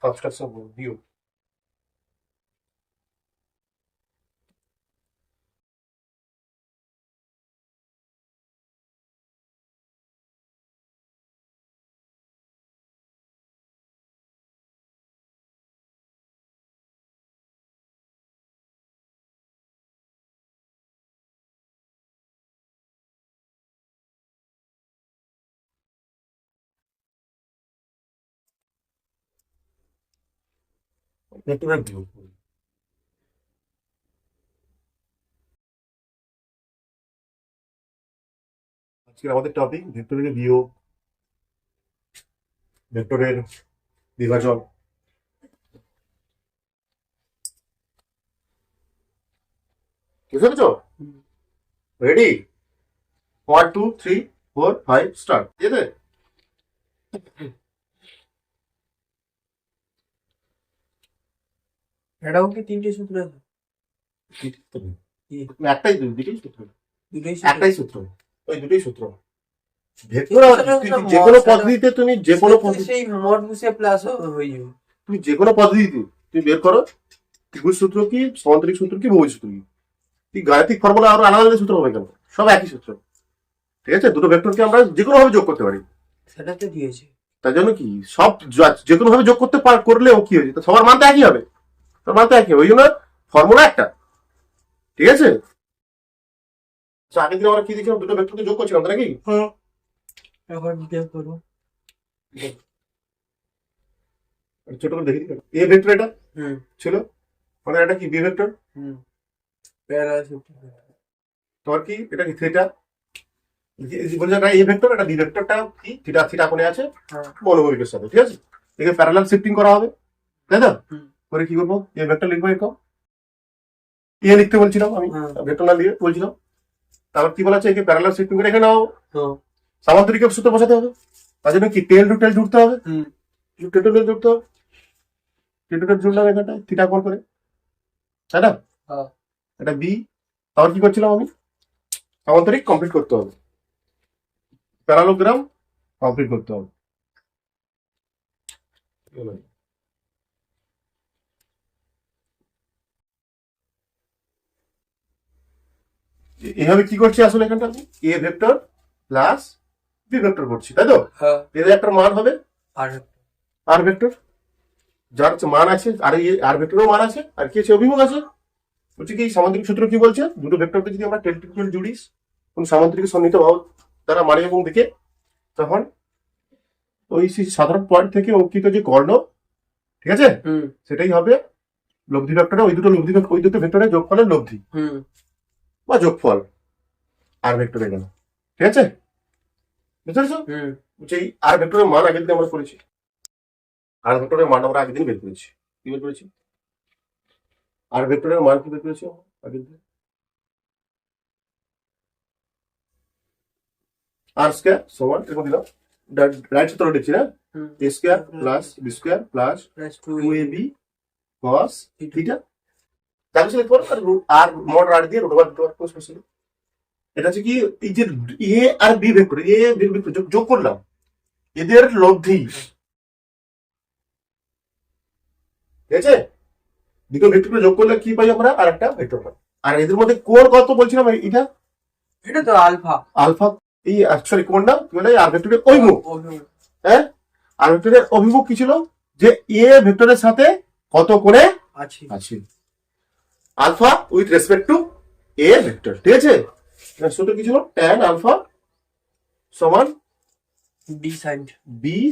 Subtraction বিয়োগ। ভেক্টরের বিয়োগ। আজকের আমাদের টপিক ভেক্টরের বিয়োগ, ভেক্টরের বিভাজন। বুঝতে পেরেছ? রেডি? 1 2 3 4 5 স্টার্ট। ঠিক আছে? এটাও কি তিনটে সূত্র আছে? একটাই দুটোই সূত্র, দুটোই একটাই সূত্র, ওই দুটোই সূত্র। ভেক্টর যে কোনো পদ্ধতিতে তুমি যে কোনো সেই মড বসে প্লাস হয়ে যাবে। তুমি যে কোনো পদ্ধতিতে তুমি বের করো ত্রিভুজ সূত্র কি, সমান্তরিক সূত্র কি, বহুভুজ সূত্র কি, কি গাণিতিক ফর্মুলা আরো আলাদা আলাদা সূত্র হবে কেন? সব একই সূত্র। ঠিক আছে? দুটো ভেক্টরকে আমরা যে কোনো ভাবে যোগ করতে পারি। সেটা তো দিয়েছে। তার জন্য কি সব যে কোনো ভাবে যোগ করতে করলেও কি হয়েছে, সবার মান তো একই হবে, সবার মান তো একই হবে, ওই জন্য ফর্মুলা একটা। ঠিক আছে? আগের দিন আমরা কি দেখছিলাম, দুটো ভেক্টরকে যোগ করছিলাম নাকি? এখন বিয়োগ করব। ছোট করে দেখি এ ভেক্টর এটা ছিল, মানে এটা কি বি ভেক্টর, প্যারালাল সূত্র। তোমার কি এটা কি থিটা, বলে এটা এ ভেক্টর, এটা বি ভেক্টরটা কি থিটা, থিটা কোণে আছে অনুভূমিকের সাথে। ঠিক আছে? একে প্যারালাল শিফটিং করা হবে, তাই তো? করে কি করবো, এ ভেক্টর লিখবো এরকম, এ লিখতে বলছিলাম আমি, ভেক্টর না লিখে বলছিলাম। তারপর কি বলা আছে, একে প্যারালাল শিফটিং করে এখানে নাও সামান্তরিকের সূত্র বসাতে হবে। তার জন্য কি টেল টু টেল জুড়তে হবে, টেল টু টেল জুড়তে হবে, টেল টু টেল জুড়লাম এখানটায় থিটা কোণ করে, তাই না? এটা বি। তারপর কি করছিলাম আমি, সামান্তরিক কমপ্লিট করতে হবে, প্যারালোগ্রাম কমপ্লিট করতে হবে। এইভাবে কি করছি আসলে এখানটা, আমি A vector plus B vector করছি, তাই তো? এর একটা মান হবে আর ভেক্টর, যার মান আছে, আর আর ভেক্টরও মান আছে, আর কি আছে, অভিমুখ আছে। বলছি কি সামান্তরিক সূত্র কি বলছে, দুটো ভেক্টরকে যদি আমরা টেল টু টেল জুড়িস কোন সামান্তরিক সন্নিহিত ভাব দ্বারা মানে এবং দিকে, তখন ওই সাধারণ পয়েন্ট থেকে অঙ্কিত যে কর্ণ, ঠিক আছে, সেটাই হবে লব্ধি ভেক্টরে, ওই দুটো ভেক্টরের যোগফলের লব্ধি বা যোগফল আর ভেক্টরে গেল। ঠিক আছে? বুঝতে পেরেছো? এই আর ভেক্টরের মান আগের দিন আমরা করেছি, আর ভেক্টরের মান আমরা আগের দিন বের করেছি। কি বের করেছি? আর ভেক্টরের মান কি বের করেছি আগের দিন? আর স্কয়ার সমান এরকম দিলাম, রাইট সূত্র লিখছি না, A square plus B square plus 2ab cos theta, তাহলে লিখতে পারো আর মড আর দিয়ে রুট ওভার দিতে পারো স্পেশালি। এটা হচ্ছে কি, এই যে এ আর B vector, A B vector যোগ করলাম, এদের লব্ধি। ঠিক আছে? দুটো ভেক্টর যোগ করলে কি পাই আমরা, আর একটা ভেক্টর পাই। আর এদের মধ্যে কোণ কত বলছিলাম, এটা এটা তো আলফা। আলফা, এই সরি কোণটা কি বলে, আর ভেক্টরের অভিমুখ। হ্যাঁ, আর ভেক্টরের অভিমুখ কি ছিল, যে এ ভেক্টরের সাথে কত কোণে আছে, alpha with respect to A vector. ঠিক আছে? সূত্র কি ছিল, tan আলফা সমান বি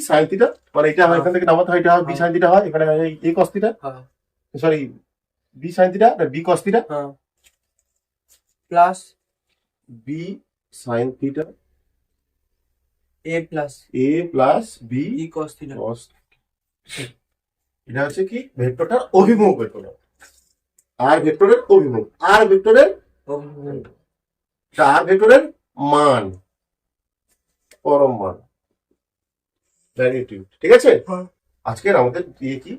সাইন থিটা, মানে এটা হয় এখান থেকে নামাতে হয়, এটা হয় বি সাইন থিটা, হয় এখানে A cos theta, sorry B sine theta, B cos theta plus B sine theta A plus B cos theta. এটা হচ্ছে কি ভেক্টরটার অভিমুখ, ভেক্টর আর ভেক্টরের অভিমুখ, আর ভেক্টরের আর ভেক্টরের মান, পরম মান, ম্যাগনিটিউড। ঠিক আছে? আজকের আমাদের দিয়ে কি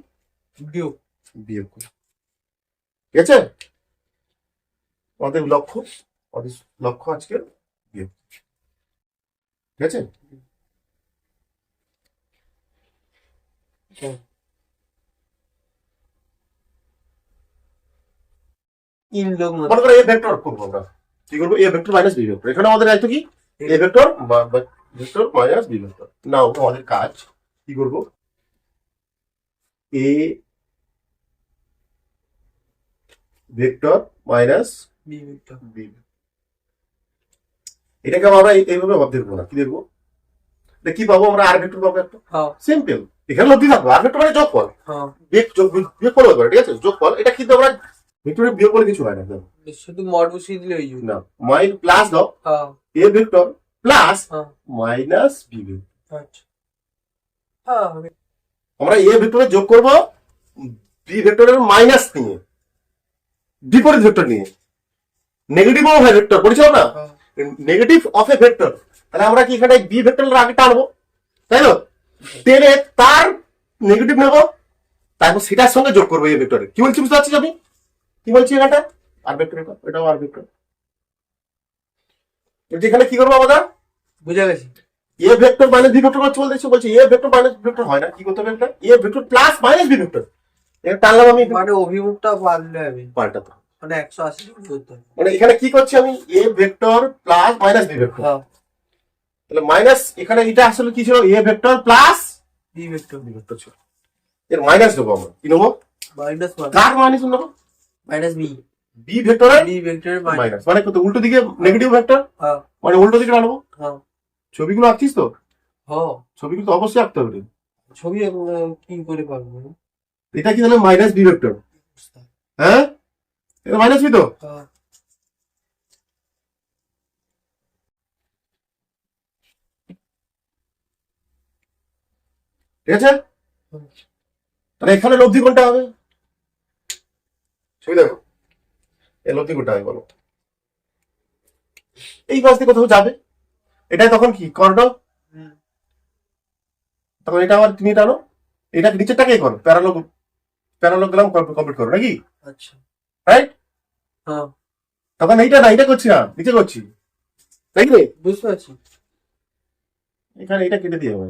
বিয়োগ, ঠিক আছে? আমাদের লক্ষ্য আজকের বিয়োগ। ঠিক আছে? তিন লোক মতো। মনে করো এ ভেক্টর করবো আমরা, কি করবো, A vector minus B vector. এখানে আমাদের দায়িত্ব কি, A vector vector minus B vector. Now আমাদের কাজ কি করবো, A vector minus B vector. B. এটাকে আমরা এইভাবে ভাব দেখবো না, কি দেখবো, এটা কি পাবো আমরা, আর ভেক্টর পাবো একটা, হ্যাঁ সিম্পল। এখানে লব্ধি থাকবো, আর ভেক্টর মানে যোগফল, হ্যাঁ, বিয়োগফল হবে, ঠিক আছে, যোগফল। এটা কিন্তু আমরা ভেক্টরের বিয়োগফল কিছু হয় না, দেখো। শুধু মড বসিয়ে দিলে হয়ে যাবে। না, মাইন প্লাস দাও, হ্যাঁ এ ভেক্টর প্লাস হ্যাঁ মাইনাস বি ভেক্টর। আচ্ছা হ্যাঁ হবে। আমরা এ ভেক্টরে যোগ করবো বি ভেক্টরের মাইনাস নিয়ে, বিপরীত ভেক্টর নিয়ে। নেগেটিভ অফ এ ভেক্টর পড়েছিলাম না, হ্যাঁ, নেগেটিভ অফ এ ভেক্টর। তাহলে আমরা কি এখানে বি ভেক্টরের আগে টানবো, তাই তো, টেনে তার নেগেটিভ নেবো, তারপর সেটার সঙ্গে যোগ করবো এ ভেক্টরে। কি বলছি বুঝতে পারছিস আমি, কি বলছি এখানটা, আর ভেক্টর, এটাও আর ভেক্টর। এখানে কি করবো আমরা, বুঝে গেছি। A vector minus B vector করতে বলছি, বলছি A vector minus B vector হয় না, কি করতে হবে একটা, A vector plus minus B vector. এটা টানলাম আমি, মানে অভিমুখটা পাল্টে হবে, পাল্টাতে হবে। মানে 180 ডিগ্রি করতে হবে। মানে এখানে কি করছি আমি, A vector plus minus B vector. হ্যাঁ তাহলে মাইনাস, এখানে এটা আসলে কি ছিল, A vector plus B vector B vector ছিল, এর মাইনাস দেবো আমরা, কি নেবো, মাইনাস কার মাইনাস নেবো, মাইনাস বি, বি ভেক্টরের বি ভেক্টরের মাইনাস। মাইনাস, মানে কত, উল্টো দিকে নেগেটিভ ভেক্টর, হ্যাঁ মানে উল্টো দিকে আনবো। হ্যাঁ ছবিগুলো আঁকছিস তো, হ্যাঁ, ছবিগুলো তো অবশ্যই আঁকতে হবে রে। ছবি কি করে পারবো? এটা কি তাহলে মাইনাস বি ভেক্টর, হ্যাঁ, এটা মাইনাস বি তো। হ্যাঁ ঠিক আছে, তাহলে এখানে লব্ধি কোনটা হবে, ছবি দেখো, এই লব্ধি কোনটা হবে বলো, এই পাশ দিয়ে কোথাও যাবে, এটাই তখন কি কর্ণ, হুম, তখন এটা আবার তুমি টানো, এটা নিচেরটাকে করো, প্যারালোগ্রাম কমপ্লিট করো নাকি, আচ্ছা রাইট। হ্যাঁ তখন এইটা না, এটা করছি না, নিচে করছি, তাই কি রে? বুঝতে পারছি। এখানে এটা কেটে দিয়ে হবে,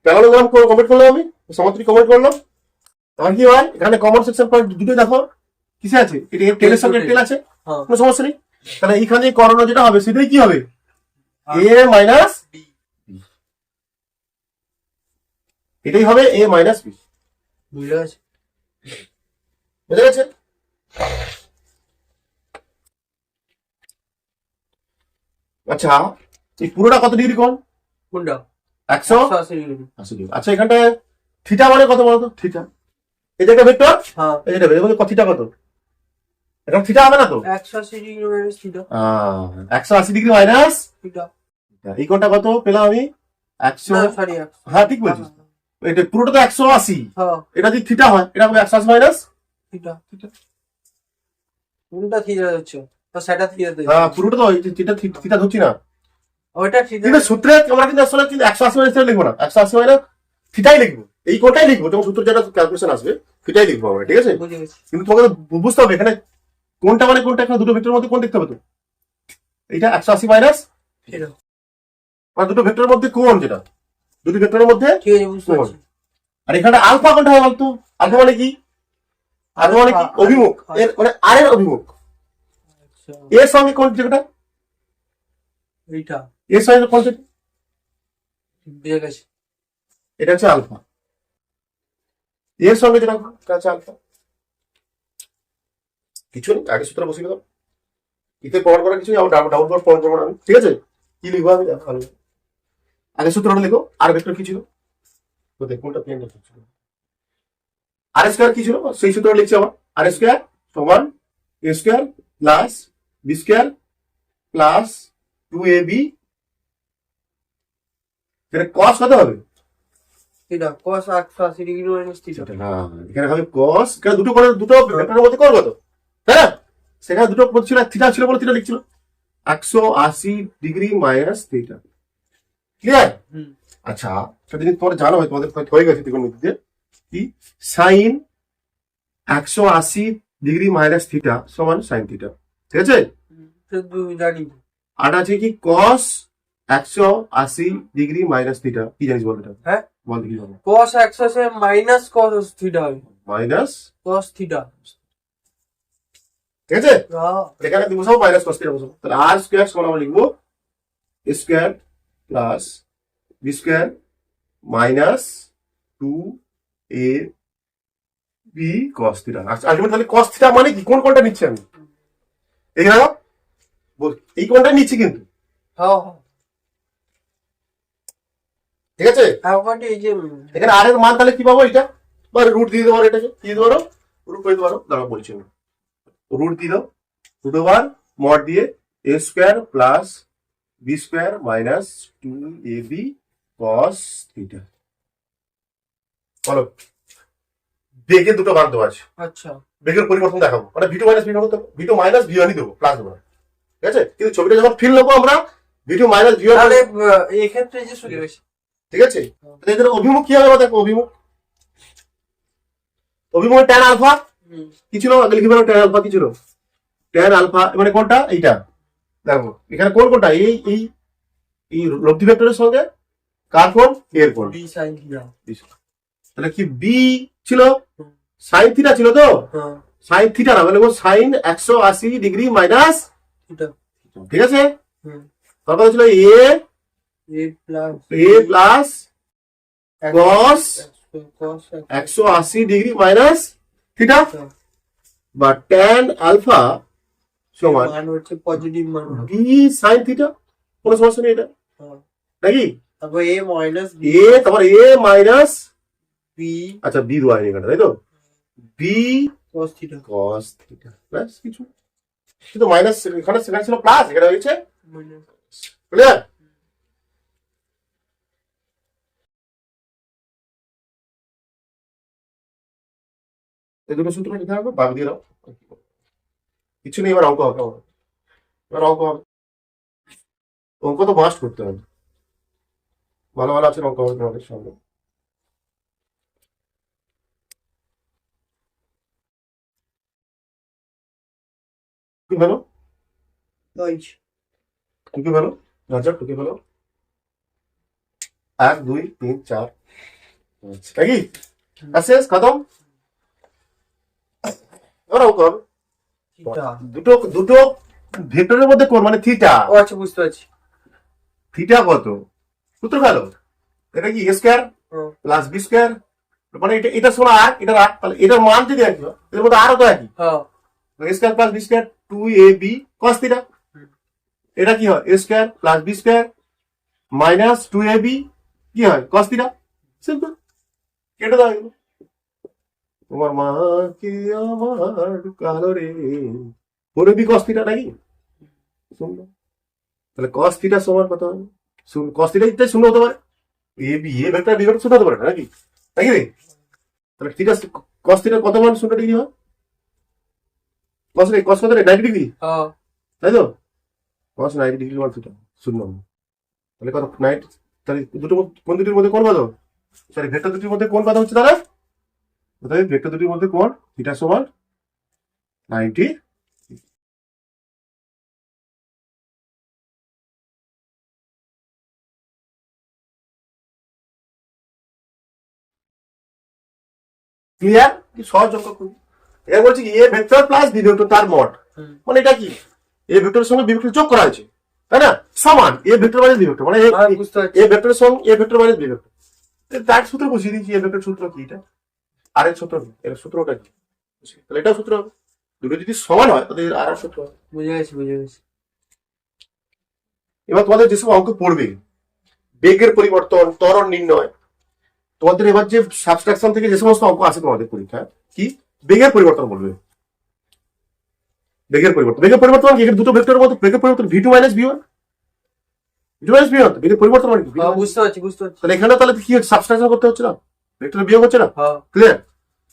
প্যারালোগ্রাম কমপ্লিট করলাম আমি, সমান্তরিক কমপ্লিট করলাম। তখন কি হয়, এখানে কমন সেকশন পয়েন্ট দুটোই দেখো কিসে আছে, এটা টেলের সঙ্গে টেল আছে, হ্যাঁ কোনো সমস্যা নেই। তাহলে এইখানে কর্ণ যেটা হবে সেটাই কি হবে, এ মাইনাস বি। এটাই হবে এ মাইনাস বি, বুঝে গেছি। বুঝা গেছে। আচ্ছা, এই পুরোটা কত ডিগ্রি কোণ, কোনটা? 180 180 ডিগ্রি। ডিগ্রি। আচ্ছা, এখানটায় থিটা মানে কত বলতো, থিটা, এই যে একটা ভেক্টর, হ্যাঁ এই যেটা ভেক্টর, থিটা কত, এখন থিটা হবে না তো, 180 degree minus theta. 180 degree minus, theta এই কোণটা কত পেলাম আমি, 100, সরি হ্যাঁ ঠিক বলছিস, এটা পুরোটা তো 180, হ্যাঁ এটা যদি থিটা হয় এটা হবে 180 মাইনাস থিটা। কোনটা থিটা হচ্ছে? তো সেটা থিটা তো হ্যাঁ, পুরোটা তো থিটা, থিটা ধরছি না, ওইটা থিটা। কিন্তু সূত্রে আমরা কিন্তু আসলে কিন্তু 180 মাইনাস লিখবো না, 180 মাইনাস থিটাই লিখবো, এই কোণটাই লিখবো, যখন সূত্র যেটা ক্যালকুলেশন আসবে সেটাই লিখবো আমরা, ঠিক আছে। বুঝে গেছি। কিন্তু তোমাকে তো বুঝতে হবে এখানে কোনটা মানে কোনটা, এখানে দুটো ভেক্টরের মধ্যে কোন দেখতে হবে তো, এইটা 180 মাইনাস, থিটা মানে দুটো ভেক্টরের মধ্যে কোণ, যেটা দুটো ভেক্টরের মধ্যে, ঠিক আছে, বুঝতে পারছি। আর এখানে আলফা কোনটা হয় বলতো, আলফা মানে কি, আলফা মানে কি, অভিমুখ, এর মানে আর এর অভিমুখ, আচ্ছা এর সঙ্গে কোন যেটা, এইটা এর সঙ্গে কোন যেটা, বুঝে গেছি। এটা হচ্ছে আলফা, এর সঙ্গে যেটা আছে আলফা, কিছু নেই, আগে সূত্র বসিয়ে দাও, ইতে প্রমাণ করার কিছু নেই, আমার ডাউট করে প্রমাণ করবো না আমি, ঠিক আছে। কি লিখবো আমি দেখো, ভালো আগে সূত্রটা লিখো, আর ভেক্টর কি ছিল, তো দেখো কোনটা পেন ছিল, আর স্কয়ার কি ছিল, সেই সূত্র লিখছি আবার, আর স্কয়ার সমান A square plus B square plus 2ab, এর cos কত হবে, theta cos 180 degree minus theta. হ্যাঁ, এখানে হবে cos, এখানে দুটো করে দুটো ভেক্টরের মধ্যে কোণ কত, তাই না, সেখানে দুটো ছিল, থিটা ছিল বলে থিটা লিখছিল, 180 ডিগ্রি মাইনাস থিটা, ক্লিয়ার। হুম আচ্ছা, সেটা যদি তোমরা জানো হয়, তোমাদের হয়ে গেছে ত্রিকোণমিতিতে কি, সাইন 180 ডিগ্রি মাইনাস থিটা সমান সাইন থিটা, ঠিক আছে। শুধু জানি। আর আছে কি cos 180 ডিগ্রি মাইনাস থিটা, কি জানিস বল এটা, হ্যাঁ বল দেখি বল। cos 180 মাইনাস cos থিটা হবে। Minus, cos theta. ঠিক আছে? হ্যাঁ এখানে কি বসাবো? মাইনাস কস থিটা বসাবো। তাহলে আর স্কোয়ার সমান আমরা লিখবো A square plus B square minus 2 A B cos theta. আচ্ছা আলটিমেট তাহলে কস থিটা মানে কি? কোন কোনটা নিচ্ছি আমি? এই দেখো এই কোনটা নিচ্ছি কিন্তু, হ্যাঁ ঠিক আছে? ওখানে এই যে এখানে আর এর মান তাহলে কি পাবো? এটা বা রুট দিয়ে দিতে পারো, এটাকে কি দিতে পারো? রুট করে দিতে পারো। দাঁড়াও বলছি আমি, রুট দিয়ে দাও, রুট ওভার মড দিয়ে A square plus B square minus 2ab cos theta. বলো বেগের দুটো মান দেওয়া আছে, আচ্ছা বেগের পরিবর্তন দেখাবো, মানে v2 মাইনাস v1 দেবো, v2 মাইনাস v1 দেবো, প্লাস দেবো না, ঠিক আছে? কিন্তু ছবিটা যখন ফিল নেবো আমরা v2 মাইনাস v1, তাহলে এই ক্ষেত্রে যে শুরু হয়েছে ঠিক আছে? তাহলে এদের অভিমুখ কি হবে দেখো, অভিমুখ অভিমুখে ট্যান আলফা কি ছিল? আগে লিখে ফেলো ট্যান আলফা কি ছিল? ট্যান আলফা মানে কোনটা? এইটা দেখো এখানে কোন কোনটা? এই এই এই লব্ধি ভেক্টরের সঙ্গে কার কোণ? এর কোণ। B sine theta. তাহলে কি বি ছিল? সাইন থিটা ছিল তো? হ্যাঁ সাইন থিটা না, মানে সাইন 180 ডিগ্রি মাইনাস, থিটা। ঠিক আছে? হুম তারপরে ছিল A plus plus cos 180 degree minus theta বা ট্যান আলফা সমান মান হচ্ছে পজিটিভ মান হবে। B sine theta. কোনো সমস্যা নেই এটা, হ্যাঁ। নাকি? তারপর এ মাইনাস এ তারপর এ মাইনাস, বি আচ্ছা বি দেওয়া হয়নি এখানে, তাই তো? B cos theta. cos theta ব্যাস, কিছু কিন্তু মাইনাস এখানে, সেখানে ছিল প্লাস, এখানে হয়েছে ক্লিয়ার? এই দুটো সূত্র লিখে রাখবো, বাদ দিয়ে দাও, কিছু নেই। এবার অঙ্ক হবে, এবার অঙ্ক হবে। অঙ্ক তো মাস্ট করতে হবে, ভালো ভালো আছে অঙ্ক হবে তোমাদের সামনে। কি ভালো টুকে ভালো, রাজা টুকে ভালো, 1 2 3 4 নাকি? শেষ খতম। এবার অঙ্ক হবে। থিটা। দুটো দুটো ভেক্টরের মধ্যে কোণ মানে থিটা। ও আচ্ছা বুঝতে পারছি। থিটা কত? সূত্র ভালো, এটা কি এ স্কোয়ার হুম। প্লাস বি স্কোয়ার, মানে এটা এটা শোনা আর এটা আর, তাহলে এটার মান যদি একই হয় এর মধ্যে আরো তো একই, হ্যাঁ A square plus B square 2ab cos theta. এটা কি হয়? A square plus B square minus 2ab কি হয়? cos theta. সিম্পল, কেটে দাও এগুলো। তোমার মা কি আমার কালো রে, পরে বি cos থিটা নাকি? শুনলো, তাহলে cos থিটা সমান কত হবে? cos থিটা ইত্যাদি শূন্য হতে পারে, A B A vector B vector শূন্য হতে পারে না নাকি? নাকি রে? তাহলে থিটা cos থিটা কত মান? 0 ডিগ্রি হয়। cos কত রে? 90 ডিগ্রি, হ্যাঁ তাই তো? cos 90 ডিগ্রি মান থিটা শূন্য। তাহলে কত 90? তাহলে দুটো কোন দুটির মধ্যে কোণ কত? সরি ভেক্টর দুটির মধ্যে কোণ কত হচ্ছে তাহলে? তাহলে ভেক্টর দুটির মধ্যে কোণ থিটা সমান 90। ক্লিয়ার? কি সহজ অঙ্ক খুবই। এটা বলছি কি A vector plus B vector তার মড, মানে এটা কি এ ভেক্টরের সঙ্গে বি ভেক্টর যোগ করা হয়েছে, তাই না? সমান A vector minus B vector, মানে হ্যাঁ বুঝতে পারছি। এ ভেক্টরের সঙ্গে A vector minus B vector. তার সূত্র বসিয়ে দিচ্ছি, এ ভেক্টর সূত্র কি এটা, আর এর সূত্র কি, এর সূত্রটা কি, তাহলে এটাও সূত্র হবে। দুটো যদি সমান হয় তাহলে আর এর সূত্র হবে। বুঝে গেছি বুঝে গেছি। এবার তোমাদের যেসব অঙ্ক পড়বে, বেগের পরিবর্তন, ত্বরণ নির্ণয়, তোমাদের এবার যে সাবস্ট্রাকশন থেকে যে সমস্ত অঙ্ক আছে তোমাদের পরীক্ষায়, কি বেগের পরিবর্তন বলবে। বেগের পরিবর্তন, বেগের পরিবর্তন কি? এখানে দুটো ভেক্টরের মধ্যে বেগের পরিবর্তন v2 minus v1, v2 minus v1, বেগের পরিবর্তন মানে কি? হ্যাঁ বুঝতে পারছি বুঝতে পারছি। তাহলে এখানে তাহলে কি হচ্ছে? সাবস্ট্রাকশন করতে হচ্ছে না, ভেক্টর বিয়োগ হচ্ছে না, হ্যাঁ ক্লিয়ার?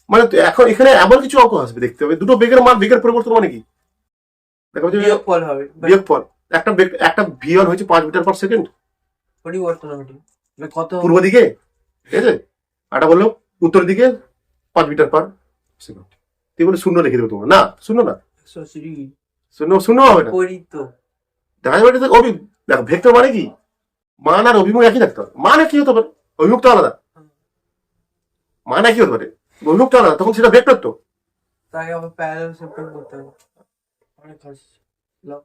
মানে তো এখন এখানে এমন কিছু অঙ্ক আসবে দেখতে হবে, দুটো বেগের মান, বেগের পরিবর্তন মানে কি? দেখো যে বিয়োগফল হবে। বিয়োগফল, একটা v1 হচ্ছে 5 মিটার পার সেকেন্ড পরিবর্তন হবে। এটা কত হবে? পূর্ব দিকে, ঠিক আছে? আটা বললো উত্তর দিকে 5 মিটার পার সেকেন্ড। তুই বলে শূন্য রেখে দেবো তোমার, না শূন্য না, 180 ডিগ্রি। শূন্য শূন্য হবে না। পরিত দেখা যাবে এটা দেখো ভেক্টর মানে কি, মান আর অভিমুখ একই থাকতে হবে। মান কি হতে পারে, অভিমুখ তো আলাদা, মান একই হতে পারে। লুকটা না, তখন সেটা ভেক্টর তো। তাই আবার প্যারালাল শিফটিং করতে হবে। অনেক কাজ। লাও।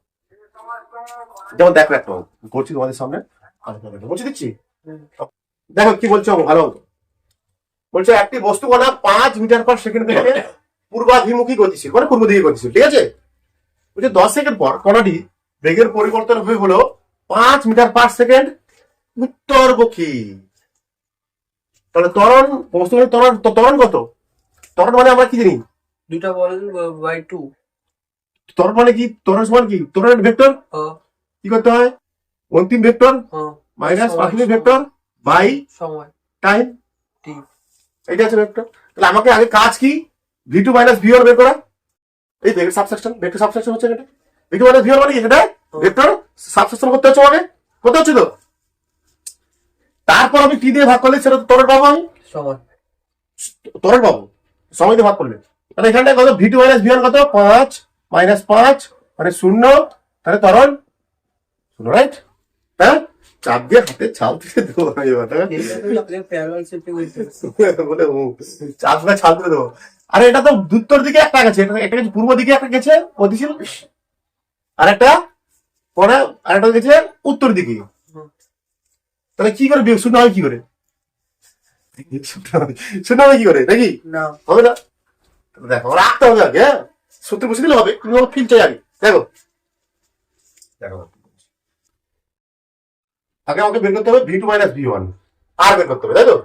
যেমন দেখো একটা করছি তোমাদের সামনে, বলছি দিচ্ছি, হুম। দেখো কি বলছো ভালো মতো। বলছে একটি বস্তু কণা 5 মিটার পার সেকেন্ড থেকে পূর্বাভিমুখী গতিশীল, মানে পূর্ব দিকে গতিশীল, ঠিক আছে। বলছে 10 সেকেন্ড পর কণাটি বেগের পরিবর্তন হয়ে হলো 5 মিটার পার সেকেন্ড উত্তরমুখী। তাহলে ত্বরণ, বস্তু ত্বরণ কত? ত্বরণ মানে আমরা কি জানি? দুটা বলেন বাই 2। ত্বরণ মানে কি? ত্বরণ সমান কি? ত্বরণের ভেক্টর কি করতে হয়? অন্তিম ভেক্টর মাইনাস প্রাথমিক ভেক্টর বাই সময় টাইম, টি। এটা আছে ভেক্টর। তাহলে আমাকে আগে কাজ কি? v2 মাইনাস v1 বের করা। এই ভেক্টর সাবসেকশন, ভেক্টর সাবসেকশন হচ্ছে এটা। v2 মাইনাস v1 মানে কি? এটা ভেক্টর সাবসেকশন করতে হচ্ছে আমাকে, করতে হচ্ছে তো। তারপর আমি টি দিয়ে ভাগ করলে সেটা তো ত্বরণ পাবো, আমি সময় ত্বরণ পাবো সময় দিয়ে ভাগ করলে। তাহলে এখানটায় কত? v2 মাইনাস v1 কত? 5 মাইনাস 5 মানে 0, তাহলে ত্বরণ 0, রাইট? হ্যাঁ, চাপ দিয়ে হাতে ছাপ দিয়ে দেবো আমি এবার, হ্যাঁ? প্যারালাল শিফটিং হইছে। বলে চাপ দিয়ে ছাপ দিয়ে দেবো। আরে এটা তো উত্তর দিকে একটা গেছে, একটা গেছে পূর্ব দিকে, একটা গেছে গতিশীল, আর একটা পরে আরেকটা গেছে উত্তর দিকে। তাহলে কি করে বিয়োগ শূন্য হবে? কি করে শূন্য হবে কি করে? নাকি না হবে না? দেখো রাখতে হবে আগে, হ্যাঁ, সূত্র বসে দিলে হবে, তুমি আমার ফিল চাই আগে। দেখো দেখো আগে আমাকে বের করতে হবে v2 মাইনাস v1 আর বের করতে হবে, তাই তো?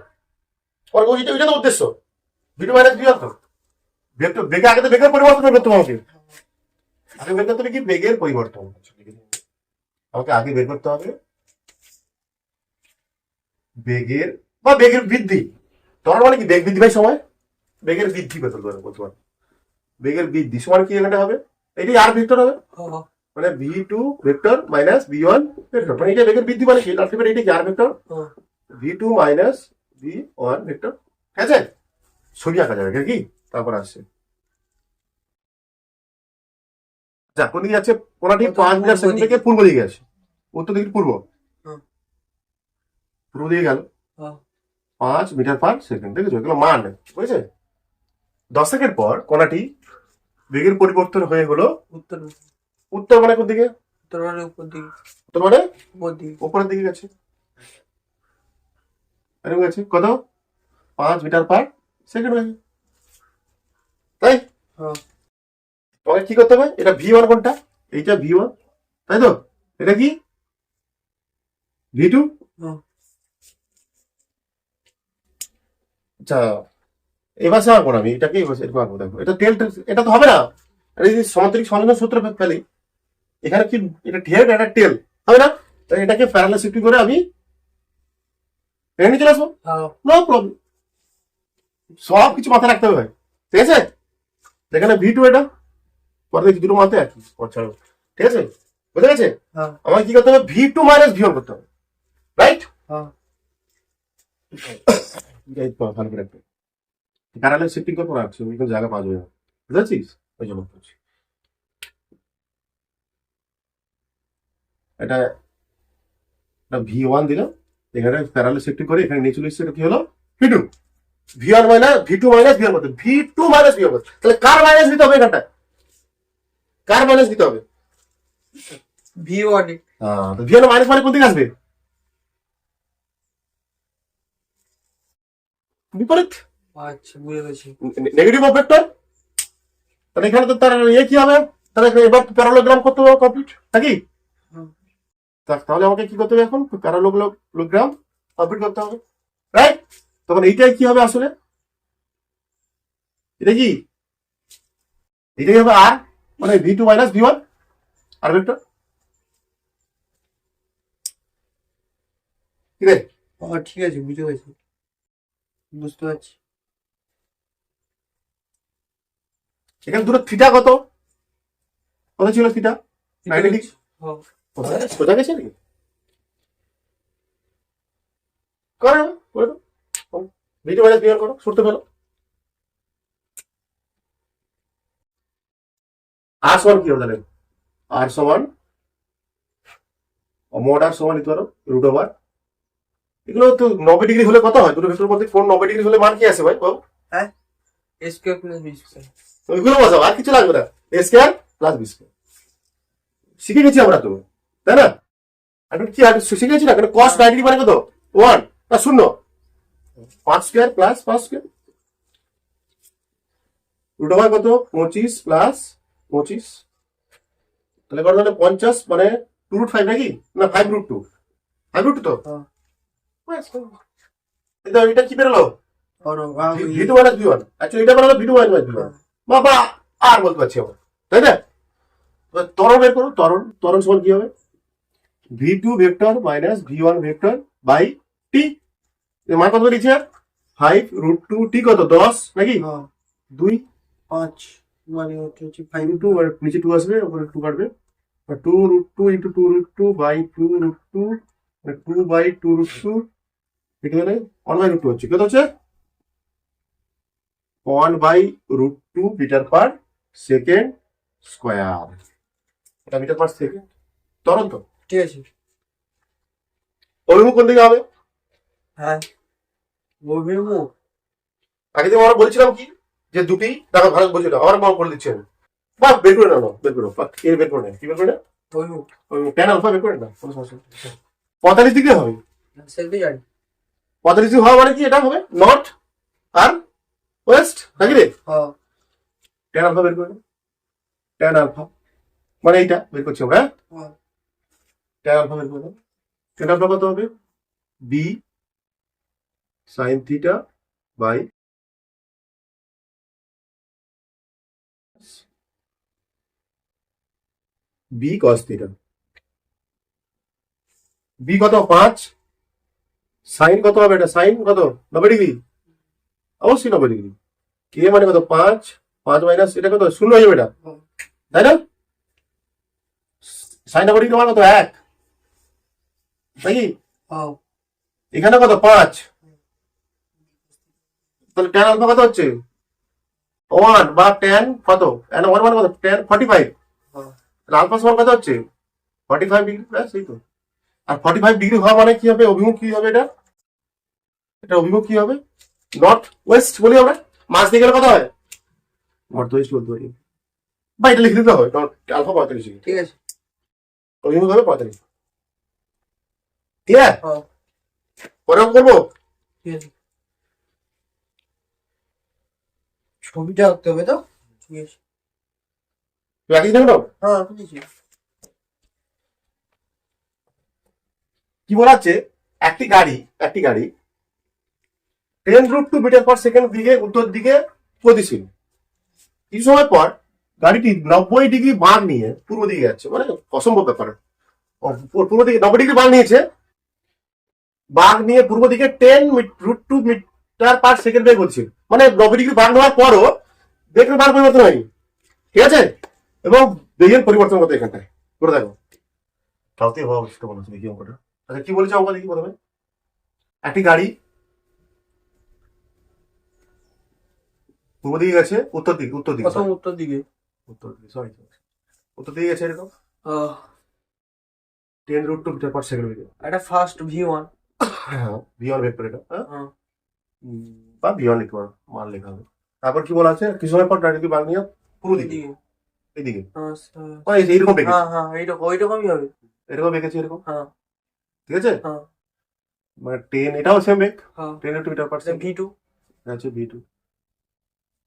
ওইটা তো উদ্দেশ্য, v2 মাইনাস v1 তো ভেক্টর। বেগে আগে তো বেগের পরিবর্তন বের করতে হবে আমাকে। আগে বের করতে হবে কি? বেগের পরিবর্তন। আমাকে আগে বের করতে হবে বেগের বা বেগের বৃদ্ধি। তোমার মানে কি? বেগ বৃদ্ধি বাই সময়, বেগের বৃদ্ধি বলতে পারো। বেগের বৃদ্ধি সমান কি এখানে হবে? এটি আর ভেক্টর হবে, মানে v2 vector minus v1 vector, মানে এটা বেগের বৃদ্ধি মানে কি? আলটিমেটলি এটা কি আর vector, v2 minus v1 vector, ঠিক আছে? ছবি আঁকা যাবে কি? তারপর আসছে আচ্ছা, কোন দিকে যাচ্ছে কোনটি? 5 মিটার সেকেন্ড থেকে পূর্ব দিকে আছে, উত্তর দিকে পূর্ব, পূর্ব দিকে গেল 5 মিটার পার সেকেন্ড, দেখেছো? এগুলো মান, বুঝেছে? 10 সেকেন্ড পর কণাটি বেগের পরিবর্তন হয়ে হলো উত্তর উত্তর মানে কোন দিকে? উত্তর মানে উপর দিকে, উত্তর মানে উপর দিকে, উপরের দিকে গেছে, এরকম গেছে কত? 5 মিটার পার সেকেন্ড হয়ে, তাই? তোমাকে কি করতে হবে? এটা v1 কোনটা? এইটা v1, তাই তো? এটা কি v2? আচ্ছা, এবার সে আঁকবো না আমি, এটাকে এরকম আঁকবো। দেখো এটা টেল, এটা তো হবে না। এটা যদি সমান্তরিক সংযোজন সূত্র ফেলি, এখানে কি এটা হেড, এটা টেল, হবে না? তাই এটাকে প্যারালাল শিফটিং করে আমি এখানে চলে আসবো, নো প্রবলেম। সব কিছু মাথায় রাখতে হবে ভাই, ঠিক আছে? এখানে v2, এটা পরে দেখি দুটো মাথায় একই, ঠিক আছে? বুঝে গেছে? আমাকে কি করতে হবে? v2 মাইনাস v1 করতে হবে, রাইট? ভালো করে একটা প্যারালাল শিফটিং করবো না, কোনো জায়গা পাওয়া যাবে না, বুঝেছিস? ওই জন্য বলছি। এটা v1 দিলাম, এখানে প্যারালাল শিফটিং করে এখানে নিয়ে চলে এসেছে, এটা কি হলো? v2, v1 minus v2 minus v1 করতে, v2 মাইনাস v1 করতে। তাহলে কার মাইনাস দিতে হবে এখানটা? কার মাইনাস দিতে হবে? v1 তো v1 মাইনাস মানে কোন দিকে আসবে? বিপরীত, আচ্ছা বুঝে গেছি। Negative of vector. তাহলে এখানে তো তার কি হবে? তাহলে এবার প্যারালোগ্রাম করতে হবে কমপ্লিট, নাকি? তাহলে আমাকে কি করতে হবে? এখন প্যারালোগ্রাম কমপ্লিট করতে হবে, রাইট? তখন এইটাই কি হবে আসলে? এটা কি? এটাই হবে আর, মানে v2 মাইনাস v1 আর ভেক্টর, ঠিক আছে? ঠিক আছে বুঝে গেছি, বুঝতে পারছি। এখানে দুটো থিটা কত ছিল? Theta 90 degree. সোজা গেছে নাকি? করে দাও v2 মাইনাস v1 করো, সূত্র ফেলো। আর সমান কি হবে তাহলে? আর সমান মোড আর সমান নিতে পারো রুট ওভার, এগুলো তো 90 ডিগ্রি হলে কত হয়? দুটো ভেক্টরের মধ্যে কোন 90 ডিগ্রি হলে মান কি আসে ভাই? হ্যাঁ a square plus b square ওইগুলো বসাবো, আর কিছু লাগবে না। এ স্কোয়ার প্লাস বি স্কোয়ার শিখে গেছি আমরা তো, তাই না? এখন কি আর শিখে গেছি না? কারণ কস 90 মানে কত? 1 না 0, 5 square plus 5 square root over কত? 25 প্লাস 25, তাহলে কত হলো? 50 মানে 2√5 নাকি? না 5√2, 5√2 তো। হ্যাঁ। এটা কি বেরোলো? और v2 মাইনাস v1, অ্যাকচুয়ালি এটা বেরোলো v2 মাইনাস v1। বাবা আর বলতে পারছি আমরা, তাই না? ত্বরণ বের করো, ত্বরণ সমান কি হবে? v2 vector minus v1 vector by T, এর মান কত দিয়েছে? 5√2, টি কত? 10 নাকি? हाँ 2 5 মানে হচ্ছে 5√2 আর নিচে 2 আসবে, উপরে 2 কাটবে, 2√2 ইন্টু 2√2 বাই 2√2, 2 বাই 2√2, এখানে 1/√2 হচ্ছে, কত হচ্ছে? 1/√2 মিটার পার সেকেন্ড স্কোয়ার। এটা মিটার পার সেকেন্ড। ত্বরণ তো ঠিক আছে অভিমুখ কোন দিকে হবে? হ্যাঁ অভিমুখ আগে থেকে আমরা বলছিলাম কি যে দুটি, দেখো ভালো বলছিল, আমার মা বলে দিচ্ছেন, বা বের করে নাও, বের করো, এর বের করে নেয়, কি বের করে নেয়? অভিমুখ ট্যান আলফা বের করে না, কোনো সমস্যা নেই। 45 ডিগ্রি হবে। সেটা জানি 45 ডিগ্রি হওয়া মানে কি? এটা হবে নর্থ আর ওয়েস্ট নাকি রে? হ্যাঁ ট্যান আলফা বের করে, ট্যান আলফা মানে এইটা বের করছি আমরা, হ্যাঁ? হ্যাঁ ট্যান আলফা বের করে, ট্যান আলফা কত হবে? B sine theta by B cos theta. B কত? 5, সাইন কত হবে? এটা সাইন কত? 90 ডিগ্রি, অবশ্যই 90 ডিগ্রি। কে মানে কত? 5, 5 মাইনাস এটা কত? 0 হয়ে যাবে এটা, তাই না? সাইন 90 ডিগ্রি মানে কত? 1 নাকি? হ্যাঁ এখানে কত? 5, তাহলে ট্যান আলফা কত হচ্ছে? 1 বা ট্যান কত? ট্যান 1 মানে কত? ট্যান 45, হ্যাঁ তাহলে আলফা সমান কত হচ্ছে? 45 ডিগ্রি প্লাস, এই তো। আর 45 ডিগ্রি হওয়া মানে কি হবে? অভিমুখ কি হবে? এটা এটা অভিমুখ কি হবে? নর্থ ওয়েস্ট বলি আমরা, মাছ দিয়ে গেলে কত হয়? নর্থ ওয়েস্ট বলতে পারি, বা এটা লিখে দিতে হবে, আলফা 45 ডিগ্রি, ঠিক আছে অভিমুখ হবে 45। ঠিক আছে, হ্যাঁ পরে আমি করবো। ঠিক আছে ছবিটা আঁকতে হবে তো ঠিক আছে রাখিস না কেন? হ্যাঁ বুঝেছি কি বলা হচ্ছে? একটি গাড়ি 10√2 মিটার পার সেকেন্ড দিকে উত্তর দিকে গতিশীল। কিছু সময় পর গাড়িটি 90 ডিগ্রি বাঁক নিয়ে পূর্ব দিকে যাচ্ছে, মানে অসম্ভব ব্যাপার। পূর্ব দিকে 90 ডিগ্রি বাঁক নিয়েছে, বাঁক নিয়ে পূর্ব দিকে 10√2 মিটার পার সেকেন্ড বেগে গতিশীল, মানে 90 ডিগ্রি বাঁক নেওয়ার পরও বেগের মান পরিবর্তন হয়নি, ঠিক আছে? এবং বেগের পরিবর্তন কত এখানটায় করে দেখো, তাওতে হওয়া উচিত মনে হচ্ছে দেখি অঙ্কটা। আচ্ছা কি বলেছে অঙ্ক দেখি প্রথমে? একটি গাড়ি পূর্ব দিকে গেছে, উত্তর দিকে প্রথম উত্তর দিকে সরি উত্তর দিকে গেছে এরকম 10√2 মিটার পার সেকেন্ড বেগে। এটা ফার্স্ট V1 হ্যাঁ V1 ভেক্টর এটা, হ্যাঁ? হ্যাঁ বা V1 লিখতে পারো, মান লেখা হবে। তারপর কি বলা আছে? কিছু সময় পর গাড়িটি বাঁক নিয়ে পূর্ব দিকে, দিকে এইদিকে, হ্যাঁ মানে এইরকম বেগেছে, হ্যাঁ হ্যাঁ এইরকম ওইরকমই হবে এরকম বেগেছে এরকম, হ্যাঁ ঠিক আছে? হ্যাঁ মানে 10, এটাও সেম বেগ, হ্যাঁ 10√2 মিটার পার সেকেন্ড V2 আছে V2,